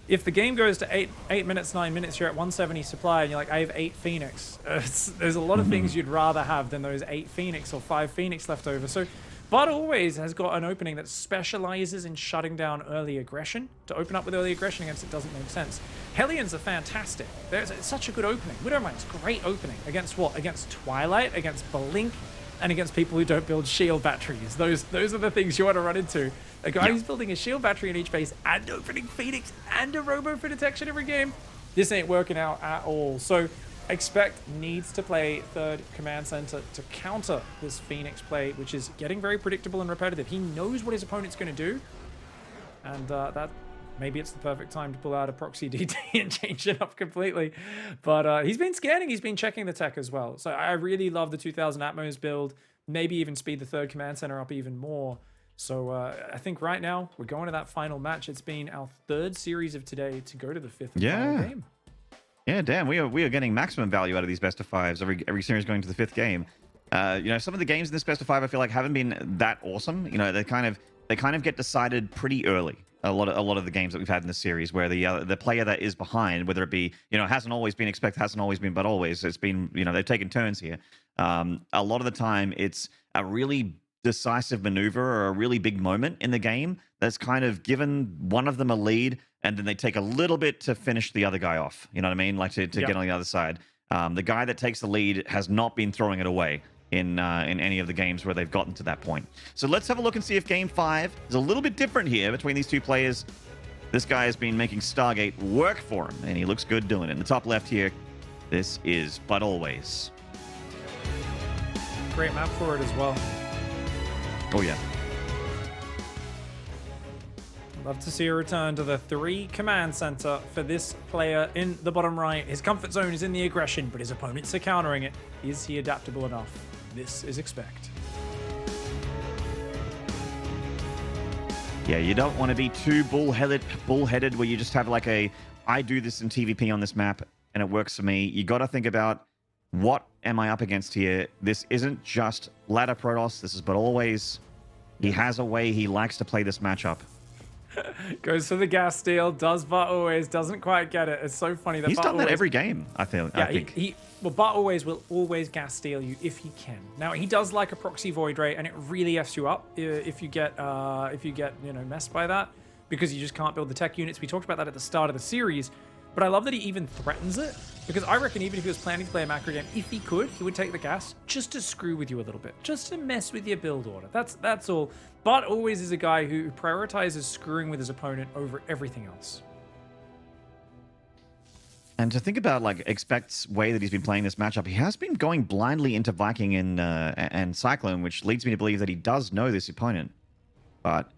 S1: If the game goes to 8 minutes, 9 minutes, you're at 170 supply, and you're like, I have 8 Phoenix. There's a lot of things you'd rather have than those 8 Phoenix or 5 Phoenix left over. So ButAlways has got an opening that specializes in shutting down early aggression. To open up with early aggression against it doesn't make sense. Hellions are fantastic. It's such a good opening. Widowmine's great opening. Against what? Against Twilight, against Blink, and against people who don't build shield batteries. Those are the things you want to run into. A guy who's building a shield battery in each base and opening Phoenix and a Robo for detection every game. This ain't working out at all. So ExpecT needs to play third command center to counter this Phoenix play, which is getting very predictable and repetitive. He knows what his opponent's going to do, and that maybe it's the perfect time to pull out a proxy DT and change it up completely. But he's been scanning, he's been checking the tech as well. So I really love the 2000 Atmos build, maybe even speed the third command center up even more. So I think right now we're going to that final match. It's been our 3rd series of today to go to the 5th and final game.
S2: Yeah, damn, we are getting maximum value out of these best of 5s. Every series going to the 5th game. Some of the games in this best of 5 I feel like haven't been that awesome. They kind of get decided pretty early. A lot of the games that we've had in this series, where the player that is behind, whether it be hasn't always been ExpecT, hasn't always been ButAlways. It's been they've taken turns here. A lot of the time it's a really decisive maneuver or a really big moment in the game that's kind of given one of them a lead, and then they take a little bit to finish the other guy off. You know what I mean? Like to get on the other side. The guy that takes the lead has not been throwing it away in any of the games where they've gotten to that point. So let's have a look and see if Game 5 is a little bit different here between these two players. This guy has been making Stargate work for him, and he looks good doing it. In the top left here, this is ButAlways.
S1: Great map for it as well.
S2: Oh, yeah.
S1: Love to see a return to the 3 command center for this player in the bottom right. His comfort zone is in the aggression, but his opponents are countering it. Is he adaptable enough? This is ExpecT.
S2: Yeah, you don't want to be too bullheaded where you just have like I do this in TVP on this map and it works for me. You got to think about, what am I up against here? This isn't just ladder Protoss. This is ButAlways. He has a way he likes to play this matchup.
S1: Goes for the gas steal, does ButAlways, doesn't quite get it. It's so funny that
S2: he's done that every game, I think.
S1: Well, ButAlways will always gas steal you if he can. Now, he does like a proxy void ray, and it really F's you up if you get messed by that, because you just can't build the tech units. We talked about that at the start of the series, but I love that he even threatens it, because I reckon even if he was planning to play a macro game, if he could, he would take the gas just to screw with you a little bit, just to mess with your build order. That's all. ButAlways is a guy who prioritizes screwing with his opponent over everything else.
S2: And to think about like ExpecT's way that he's been playing this matchup, he has been going blindly into Viking and Cyclone, which leads me to believe that he does know this opponent. But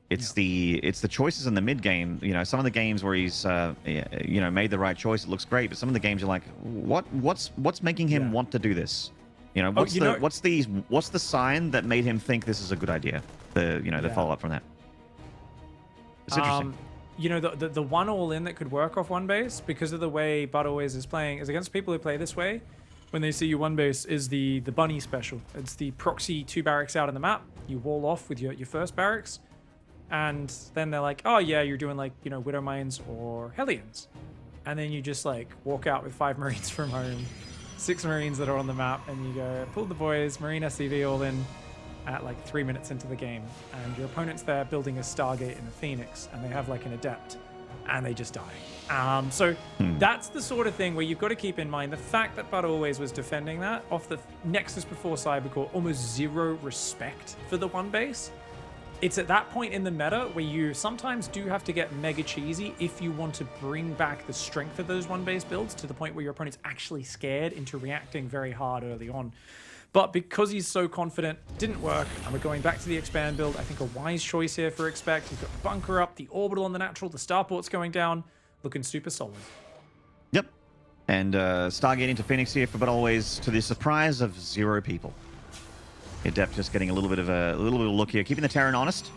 S2: it's the choices in the mid game. Some of the games where he's made the right choice, it looks great. But some of the games you're like, what's making him want to do this? You know, what's the sign that made him think this is a good idea? The follow up from that. It's interesting.
S1: You know, the one all in that could work off one base because of the way ButAlways is playing is against people who play this way. When they see you one base is the bunny special. It's the proxy 2 barracks out on the map. You wall off with your first barracks, and then they're like, oh yeah, you're doing like, you know, Widow Mines or Hellions, and then you just like walk out with 5 Marines from home, 6 Marines that are on the map, and you go pull the boys, Marine SCV all in at like 3 minutes into the game, and your opponent's there building a Stargate and a Phoenix, and they have like an Adept, and they just die. So that's the sort of thing where you've got to keep in mind the fact that ButAlways was defending that off the Nexus before Cybercore, almost zero respect for the one base. It's at that point in the meta where you sometimes do have to get mega cheesy if you want to bring back the strength of those one base builds to the point where your opponent's actually scared into reacting very hard early on. But because he's so confident, didn't work, and we're going back to the expand build. I think a wise choice here for ExpecT. He's got the bunker up, the orbital on the natural, the starport's going down, looking super solid.
S2: Yep. And Stargate into Phoenix here for ButAlways to the surprise of 0 people. Adept just getting a little bit of a look here, keeping the Terran honest.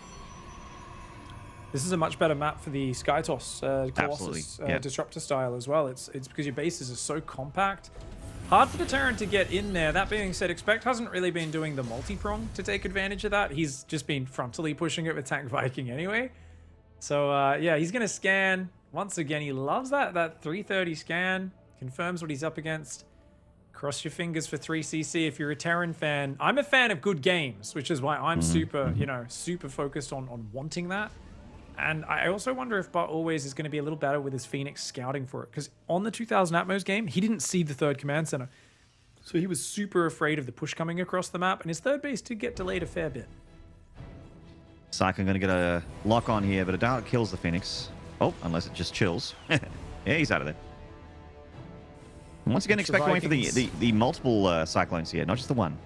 S1: This is a much better map for the Skytoss Colossus Disruptor style as well. It's because your bases are so compact. Hard for the Terran to get in there. That being said, ExpecT hasn't really been doing the multi-prong to take advantage of that. He's just been frontally pushing it with Tank Viking anyway. So yeah, he's going to scan. Once again, he loves that 330 scan. Confirms what he's up against. Cross your fingers for 3cc if you're a Terran fan. I'm a fan of good games, which is why I'm super focused on wanting that. And I also wonder if ButAlways is going to be a little better with his Phoenix scouting for it. Because on the 2000 Atmos game, he didn't see the 3rd command center. So he was super afraid of the push coming across the map. And his 3rd base did get delayed a fair bit.
S2: Cyclone going to get a lock on here, but a doubt kills the Phoenix. Oh, unless it just chills. Yeah, he's out of there. And once again, ExpecT going for the multiple Cyclones here, not just the one.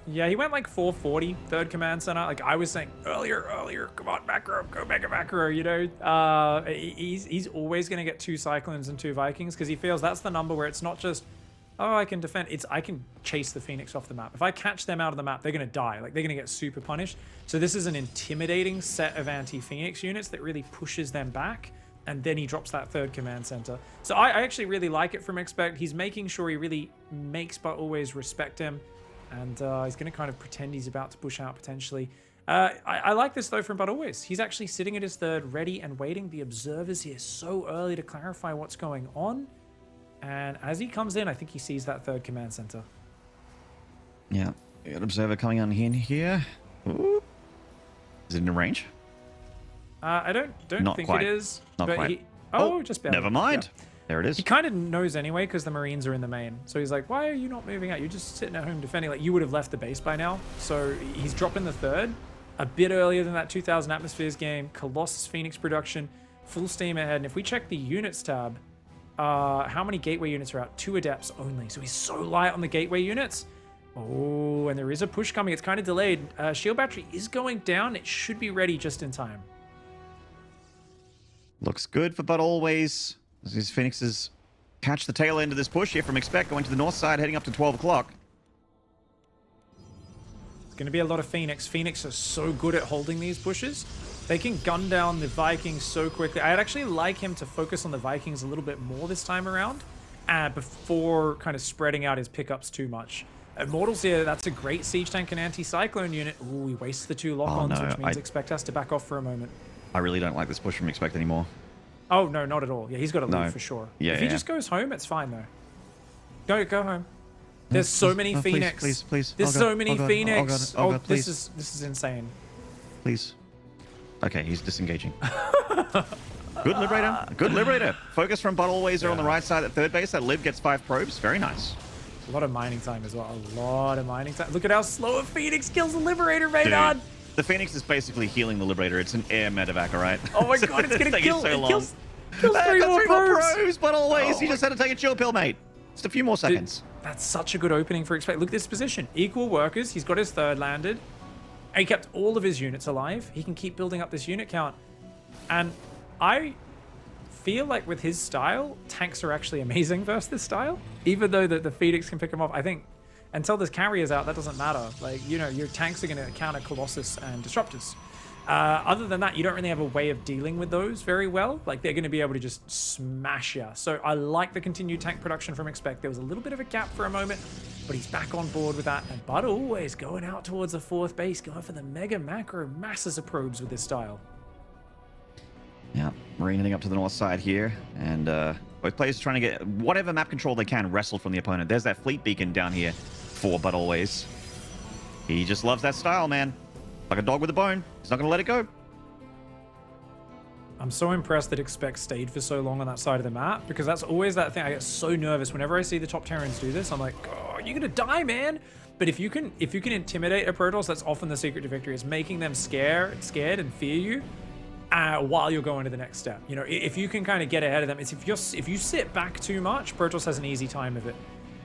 S1: Yeah, he went like 440, 3rd command center. Like I was saying earlier, come on, macro, go mega macro, you know. He's always going to get 2 Cyclones and 2 Vikings because he feels that's the number where it's not just, oh, I can defend. It's I can chase the Phoenix off the map. If I catch them out of the map, they're going to die. Like they're going to get super punished. So this is an intimidating set of anti-Phoenix units that really pushes them back. And then he drops that 3rd command center. So I actually really like it from ExpecT. He's making sure he really makes ButAlways respect him. And he's going to kind of pretend he's about to push out potentially. I like this, though, from ButAlways. He's actually sitting at his 3rd, ready and waiting. The observer's here so early to clarify what's going on. And as he comes in, I think he sees that 3rd command center.
S2: Yeah. We got observer coming on in here. Ooh. Is it in range?
S1: I don't think
S2: quite.
S1: it is.
S2: Not
S1: but
S2: quite.
S1: Just barely.
S2: Never mind.
S1: Yeah.
S2: There it is.
S1: He kind of knows anyway because the Marines are in the main. So he's like, why are you not moving out? You're just sitting at home defending. Like, you would have left the base by now. So he's dropping the 3rd a bit earlier than that 2000 Atmospheres game. Colossus Phoenix production, full steam ahead. And if we check the units tab, how many gateway units are out? 2 Adepts only. So he's so light on the gateway units. Oh, and there is a push coming. It's kind of delayed. Shield battery is going down. It should be ready just in time.
S2: Looks good for ButAlways. These Phoenixes catch the tail end of this push here from ExpecT, going to the north side, heading up to 12 o'clock.
S1: It's going to be a lot of Phoenix. Phoenix are so good at holding these pushes. They can gun down the Vikings so quickly. I'd actually like him to focus on the Vikings a little bit more this time around before kind of spreading out his pickups too much. Immortals here, that's a great siege tank and anti-cyclone unit. Ooh, he wastes the 2 lock-ons, which means ExpecT has to back off for a moment.
S2: I really don't like this push from ExpecT anymore.
S1: Oh, no, not at all. Yeah, he's got to leave for sure.
S2: Yeah,
S1: if he just goes home, it's fine, though. Go home. There's so many Phoenix.
S2: Please.
S1: There's so many Phoenix.
S2: Oh, God,
S1: this is insane.
S2: Please. Okay, he's disengaging. Good Liberator. Good Liberator. Focus from ButAlways on the right side at 3rd base. That Lib gets 5 probes. Very nice.
S1: A lot of mining time as well. A lot of mining time. Look at how slow a Phoenix kills the Liberator, Maynard.
S2: The Phoenix is basically healing the Liberator. It's an air medevac, all right?
S1: Oh my God, it's going to kill.
S2: So
S1: it kills 3 more probes.
S2: ButAlways. He just had to take a chill pill, mate. Just a few more seconds.
S1: That's such a good opening for ExpecT. Look at this position. Equal workers. He's got his 3rd landed. And he kept all of his units alive. He can keep building up this unit count. And I feel like with his style, tanks are actually amazing versus this style. Even though the Phoenix can pick him off. I think Until there's carriers out, that doesn't matter. Like, you know, your tanks are going to counter Colossus and Disruptors. Other than that, you don't really have a way of dealing with those very well. Like, they're going to be able to just smash you. So I like the continued tank production from ExpecT. There was a little bit of a gap for a moment, but he's back on board with that. And ButAlways going out towards the 4th base, going for the mega macro masses of probes with this style.
S2: Yeah, Marine heading up to the north side here, and both players trying to get whatever map control they can wrestled from the opponent. There's that fleet beacon down here for ButAlways. He just loves that style, man. Like a dog with a bone. He's not going to let it go.
S1: I'm so impressed that ExpecT stayed for so long on that side of the map, because that's always that thing. I get so nervous whenever I see the top Terrans do this. I'm like, oh, you're going to die, man. But if you can intimidate a Protoss, that's often the secret to victory. Is making them scared and fear you. While you're going to the next step, you know, if you can kind of get ahead of them, it's if you sit back too much, Protoss has an easy time of it.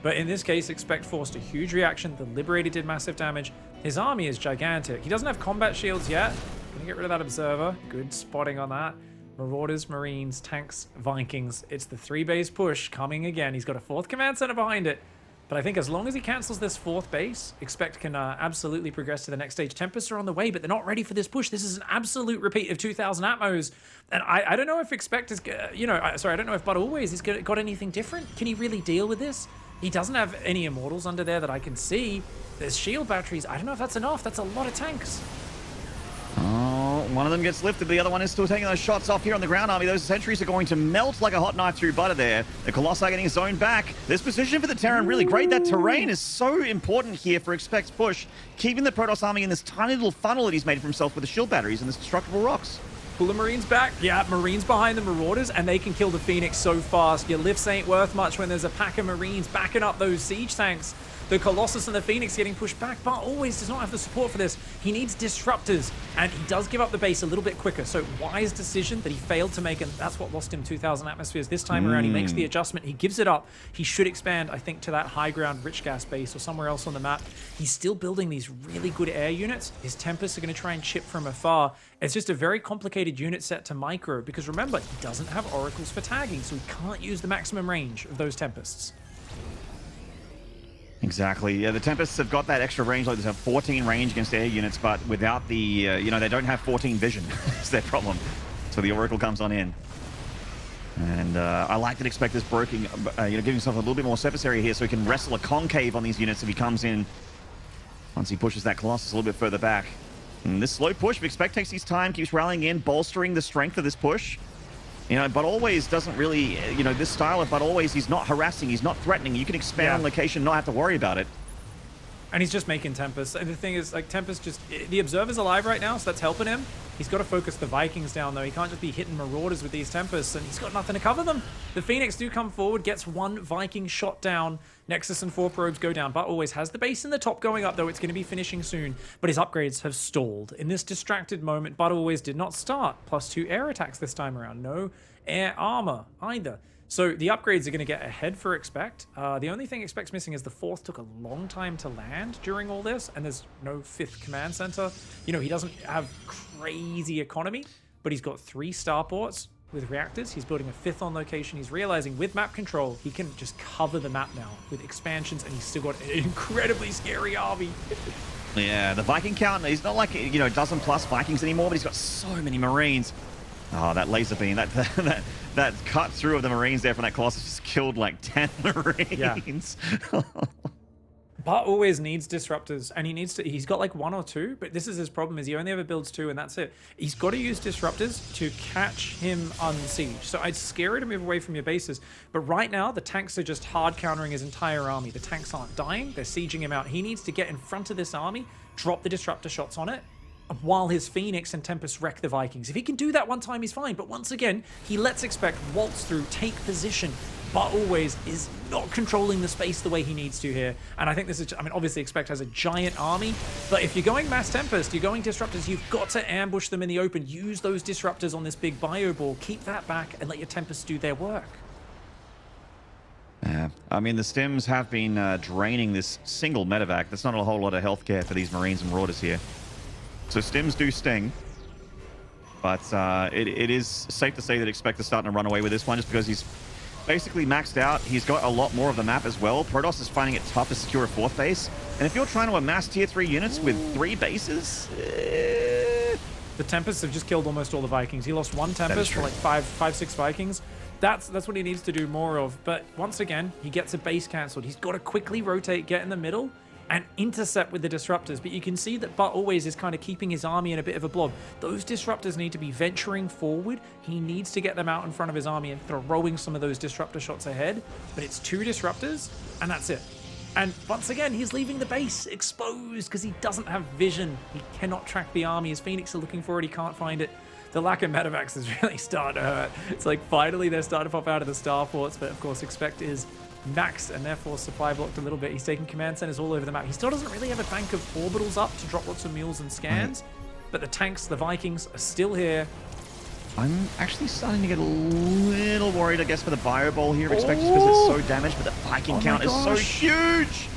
S1: But in this case, ExpecT forced a huge reaction. The Liberator did massive damage. His army is gigantic. He doesn't have combat shields yet. Gonna get rid of that Observer. Good spotting on that. Marauders, Marines, tanks, Vikings. It's the 3-base push coming again. He's got a 4th command center behind it. But I think as long as he cancels this 4th base, ExpecT can absolutely progress to the next stage. Tempests are on the way, but they're not ready for this push. This is an absolute repeat of 2,000 Atmos. And I don't know if ExpecT is, I don't know if ButAlways has got anything different. Can he really deal with this? He doesn't have any Immortals under there that I can see. There's shield batteries. I don't know if that's enough. That's a lot of tanks.
S2: Oh, one of them gets lifted. The other one is still taking those shots off here on the ground army. Those sentries are going to melt like a hot knife through butter there. The Colossi getting zoned back. This position for the Terran really great. That terrain is so important here for ExpecT's push. Keeping the Protoss army in this tiny little funnel that he's made for himself with the shield batteries and the destructible rocks.
S1: Pull the Marines back. Yeah, Marines behind the Marauders, and they can kill the Phoenix so fast. Your lifts ain't worth much when there's a pack of Marines backing up those siege tanks. The Colossus and the Phoenix getting pushed back, but always does not have the support for this. He needs disruptors, and he does give up the base a little bit quicker. So wise decision that he failed to make, and that's what lost him 2,000 atmospheres. This time around, he makes the adjustment. He gives it up. He should expand, I think, to that high ground rich gas base or somewhere else on the map. He's still building these really good air units. His Tempests are going to try and chip from afar. It's just a very complicated unit set to micro, because remember, he doesn't have oracles for tagging, so he can't use the maximum range of those Tempests.
S2: Exactly. Yeah, the Tempests have got that extra range. Like, there's a 14 range against air units, but without the, they don't have 14 vision. It's their problem. So the Oracle comes on in. And I like that ExpecT is broking, giving himself a little bit more surface area here so he can wrestle a concave on these units if he comes in. Once he pushes that Colossus a little bit further back. And this slow push, ExpecT takes his time, keeps rallying in, bolstering the strength of this push. ButAlways doesn't really, this style of ButAlways, he's not harassing, he's not threatening. You can expand on location, not have to worry about it.
S1: And he's just making Tempests. And the thing is, like, Tempest just... The Observer's alive right now, so that's helping him. He's got to focus the Vikings down, though. He can't just be hitting Marauders with these Tempests, and he's got nothing to cover them. The Phoenix do come forward, gets one Viking shot down. Nexus and 4 probes go down. ButAlways has the base in the top going up, though. It's going to be finishing soon. But his upgrades have stalled. In this distracted moment, ButAlways did not start. +2 air attacks this time around. No air armor either. So the upgrades are going to get ahead for ExpecT. The only thing ExpecT's missing is the 4th took a long time to land during all this, and there's no 5th command center. He doesn't have crazy economy, but he's got 3 starports with reactors. He's building a 5th on location. He's realizing with map control, he can just cover the map now with expansions, and he's still got an incredibly scary army.
S2: Yeah, the Viking count, he's not like, a dozen plus Vikings anymore, but he's got so many Marines. Oh, that laser beam, that cut through of the Marines there from that Colossus just killed like 10 Marines. Yeah.
S1: ButAlways needs disruptors, and he's got like 1 or 2, but this is his problem, is he only ever builds 2, and that's it. He's got to use disruptors to catch him unsieged. So I'd scare you to move away from your bases, but right now the tanks are just hard countering his entire army. The tanks aren't dying, they're sieging him out. He needs to get in front of this army, drop the disruptor shots on it, while his Phoenix and Tempest wreck the Vikings. If he can do that one time, he's fine. But once again, he lets ExpecT waltz through, take position. ButAlways is not controlling the space the way he needs to here. And I think this is, obviously ExpecT has a giant army, but if you're going Mass Tempest, you're going Disruptors, you've got to ambush them in the open. Use those Disruptors on this big bio ball. Keep that back and let your Tempests do their work.
S2: Yeah, the stims have been draining this single medevac. That's not a whole lot of healthcare for these Marines and Marauders here. So stims do sting, but it is safe to say that ExpecT is starting to run away with this one, just because he's basically maxed out. He's got a lot more of the map as well. Protoss is finding it tough to secure a 4th base. And if you're trying to amass tier 3 units with 3 bases...
S1: The Tempests have just killed almost all the Vikings. He lost 1 Tempest for like 6 Vikings. That's what he needs to do more of. But once again, he gets a base cancelled. He's got to quickly rotate, get in the middle, and intercept with the disruptors. But you can see that ButAlways is kind of keeping his army in a bit of a blob. Those disruptors need to be venturing forward. He needs to get them out in front of his army and throwing some of those disruptor shots ahead. But it's 2 disruptors, and that's it. And once again, he's leaving the base exposed because he doesn't have vision. He cannot track the army. His Phoenix are looking for it. He can't find it. The lack of medevacs is really starting to hurt. It's like finally they're starting to pop out of the star forts, but of course ExpecT is maxed and therefore supply blocked a little bit. He's taking command centers all over the map. He still doesn't really have a bank of orbitals up to drop lots of mules and scans, but the tanks, the Vikings are still here.
S2: I'm actually starting to get a little worried, I guess, for the Bio Bowl here, ExpecT, just because it's so damaged, but the Viking count is so huge!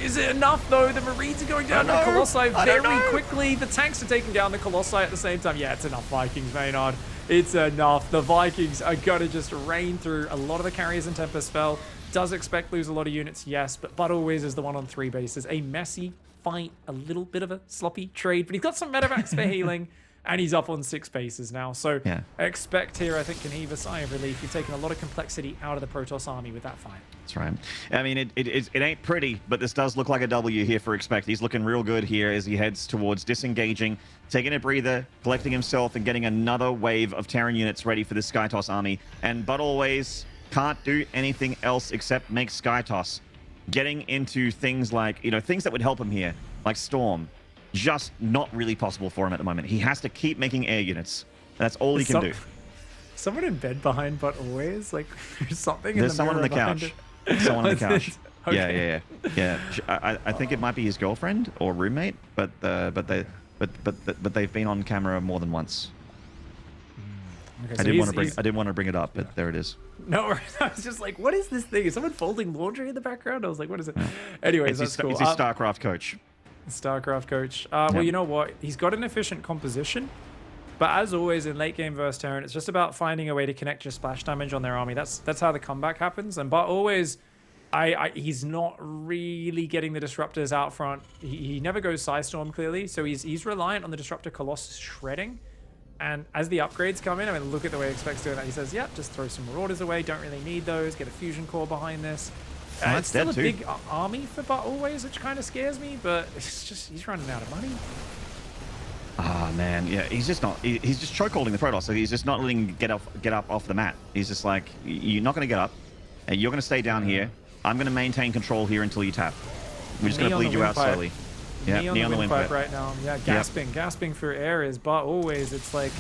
S1: Is it enough, though? The Marines are going down the Colossi very quickly. The tanks are taking down the Colossi at the same time. Yeah, it's enough, Vikings, Maynard. It's enough. The Vikings are going to just rain through. A lot of the carriers and Tempest fell. Does ExpecT lose a lot of units? Yes, but ButAlways is the one on 3 bases. A messy fight, a little bit of a sloppy trade, but he's got some medevacs for healing. And he's up on 6 bases now. So ExpecT here, I think, can heave a sigh of relief. You've taken a lot of complexity out of the Protoss army with that fight.
S2: That's right. I mean, it ain't pretty, but this does look like a W here for ExpecT. He's looking real good here as he heads towards disengaging, taking a breather, collecting himself, and getting another wave of Terran units ready for the SkyToss army. And ButAlways can't do anything else except make SkyToss. Getting into things like, things that would help him here, like Storm. Just not really possible for him at the moment. He has to keep making air units. That's all he can do.
S1: Someone in bed behind ButAlways? Like, there's something
S2: There's
S1: in the
S2: someone on the couch. Someone on the couch.
S1: Okay.
S2: Yeah. I think it might be his girlfriend or roommate, but they've been on camera more than once.
S1: Okay,
S2: I didn't want to bring it up, but there it is.
S1: No, I was just like, what is this thing? Is someone folding laundry in the background? I was like, what is it? Anyways, that's cool.
S2: It's his StarCraft coach.
S1: StarCraft coach. Well, you know what? He's got an efficient composition, but as always in late game versus Terran, it's just about finding a way to connect your splash damage on their army. That's how the comeback happens. And ButAlways, he's not really getting the disruptors out front. He never goes Psystorm clearly, so he's reliant on the disruptor Colossus shredding. And as the upgrades come in, I mean, look at the way ExpecT's doing that. He says, "Yep, just throw some Marauders away. Don't really need those. Get a fusion core behind this." It's still a big army for ButAlways, which kind of scares me, but it's just he's running out of money.
S2: Ah, man, yeah, he's just not. He's just chokeholding the Protoss, so he's just not letting him get up off the mat. He's just like, you're not going to get up, and you're going to stay down here. I'm going to maintain control here until you tap. We're just going to bleed you out slowly. Yeah,
S1: knee on the windpipe right now. Yeah, gasping for air is ButAlways. It's like,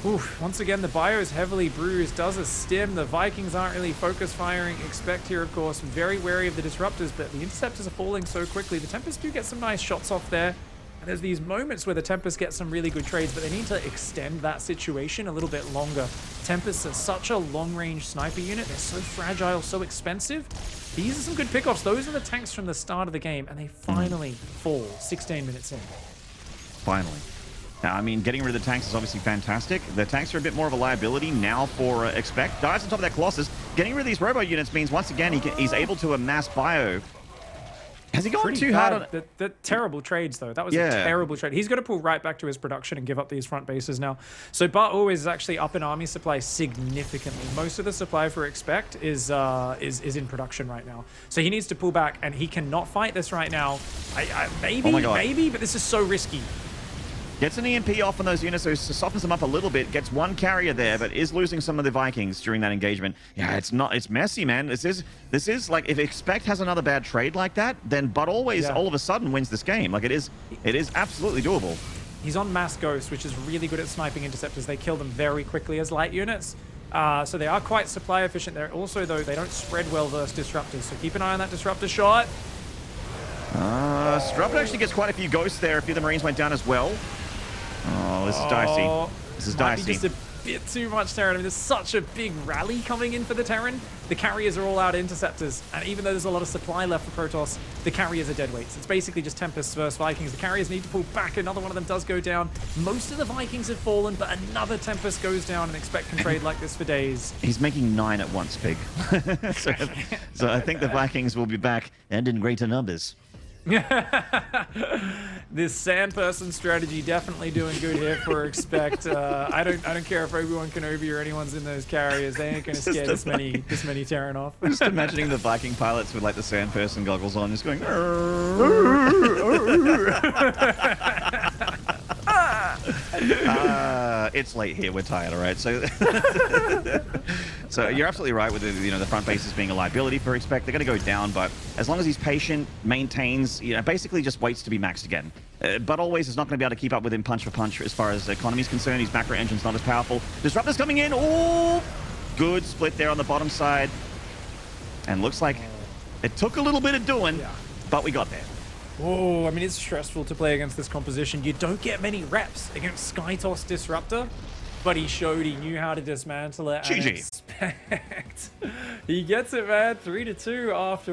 S1: oof, once again, the bio is heavily bruised, does a stim. The Vikings aren't really focus firing. ExpecT here, of course, very wary of the disruptors, but the interceptors are falling so quickly. The Tempests do get some nice shots off there. And there's these moments where the Tempests get some really good trades, but they need to extend that situation a little bit longer. Tempests are such a long-range sniper unit. They're so fragile, so expensive. These are some good pickoffs. Those are the tanks from the start of the game, and they finally fall 16 minutes in.
S2: Finally. Now, I mean, getting rid of the tanks is obviously fantastic. The tanks are a bit more of a liability now for ExpecT. Dives on top of that Colossus. Getting rid of these robo units means, once again, he's able to amass bio. Has he gone too hard on
S1: the terrible trades, though? That was a terrible trade. He's going to pull right back to his production and give up these front bases now. So ButAlways is actually up in army supply significantly. Most of the supply for ExpecT is in production right now. So he needs to pull back, and he cannot fight this right now. Maybe, but this is so risky.
S2: Gets an EMP off on those units, so softens them up a little bit. Gets one carrier there, but is losing some of the Vikings during that engagement. Yeah, it's messy, man. This is like, if ExpecT has another bad trade like that, then ButAlways all of a sudden wins this game. Like, it is absolutely doable.
S1: He's on Mass Ghost, which is really good at sniping interceptors. They kill them very quickly as light units. So they are quite supply efficient. They're also, though, they don't spread well versus disruptors. So keep an eye on that disruptor shot.
S2: Disruptor actually gets quite a few ghosts there. A few of the Marines went down as well. Oh, this is dicey. This is dicey.
S1: bit too much Terran. I mean, there's such a big rally coming in for the Terran. The carriers are all out interceptors, and even though there's a lot of supply left for Protoss, the carriers are dead weights. It's basically just Tempests versus Vikings. The carriers need to pull back. Another one of them does go down. Most of the Vikings have fallen, but another Tempest goes down, and ExpecT can trade like this for days.
S2: He's making 9 at once, Pig. so I think the Vikings will be back and in greater numbers.
S1: This sand person strategy definitely doing good here for ExpecT. I don't care if Obi-Wan Kenobi or anyone's in those carriers. They ain't gonna scare this many Terran off.
S2: Just imagining the Viking pilots with like the sand person goggles on, just going. It's late here. We're tired. All right. So, so you're absolutely right with the front bases being a liability for ExpecT. They're going to go down, but as long as he's patient, maintains, basically just waits to be maxed again. ButAlways is not going to be able to keep up with him punch for punch as far as the economy is concerned. His macro engine's not as powerful. Disruptor's coming in. Oh, good split there on the bottom side, and looks like it took a little bit of doing, but we got there.
S1: Oh, I mean, it's stressful to play against this composition. You don't get many reps against SkyToss Disruptor, but he showed he knew how to dismantle it.
S2: GG.
S1: And ExpecT. He gets it, man. 3-2 after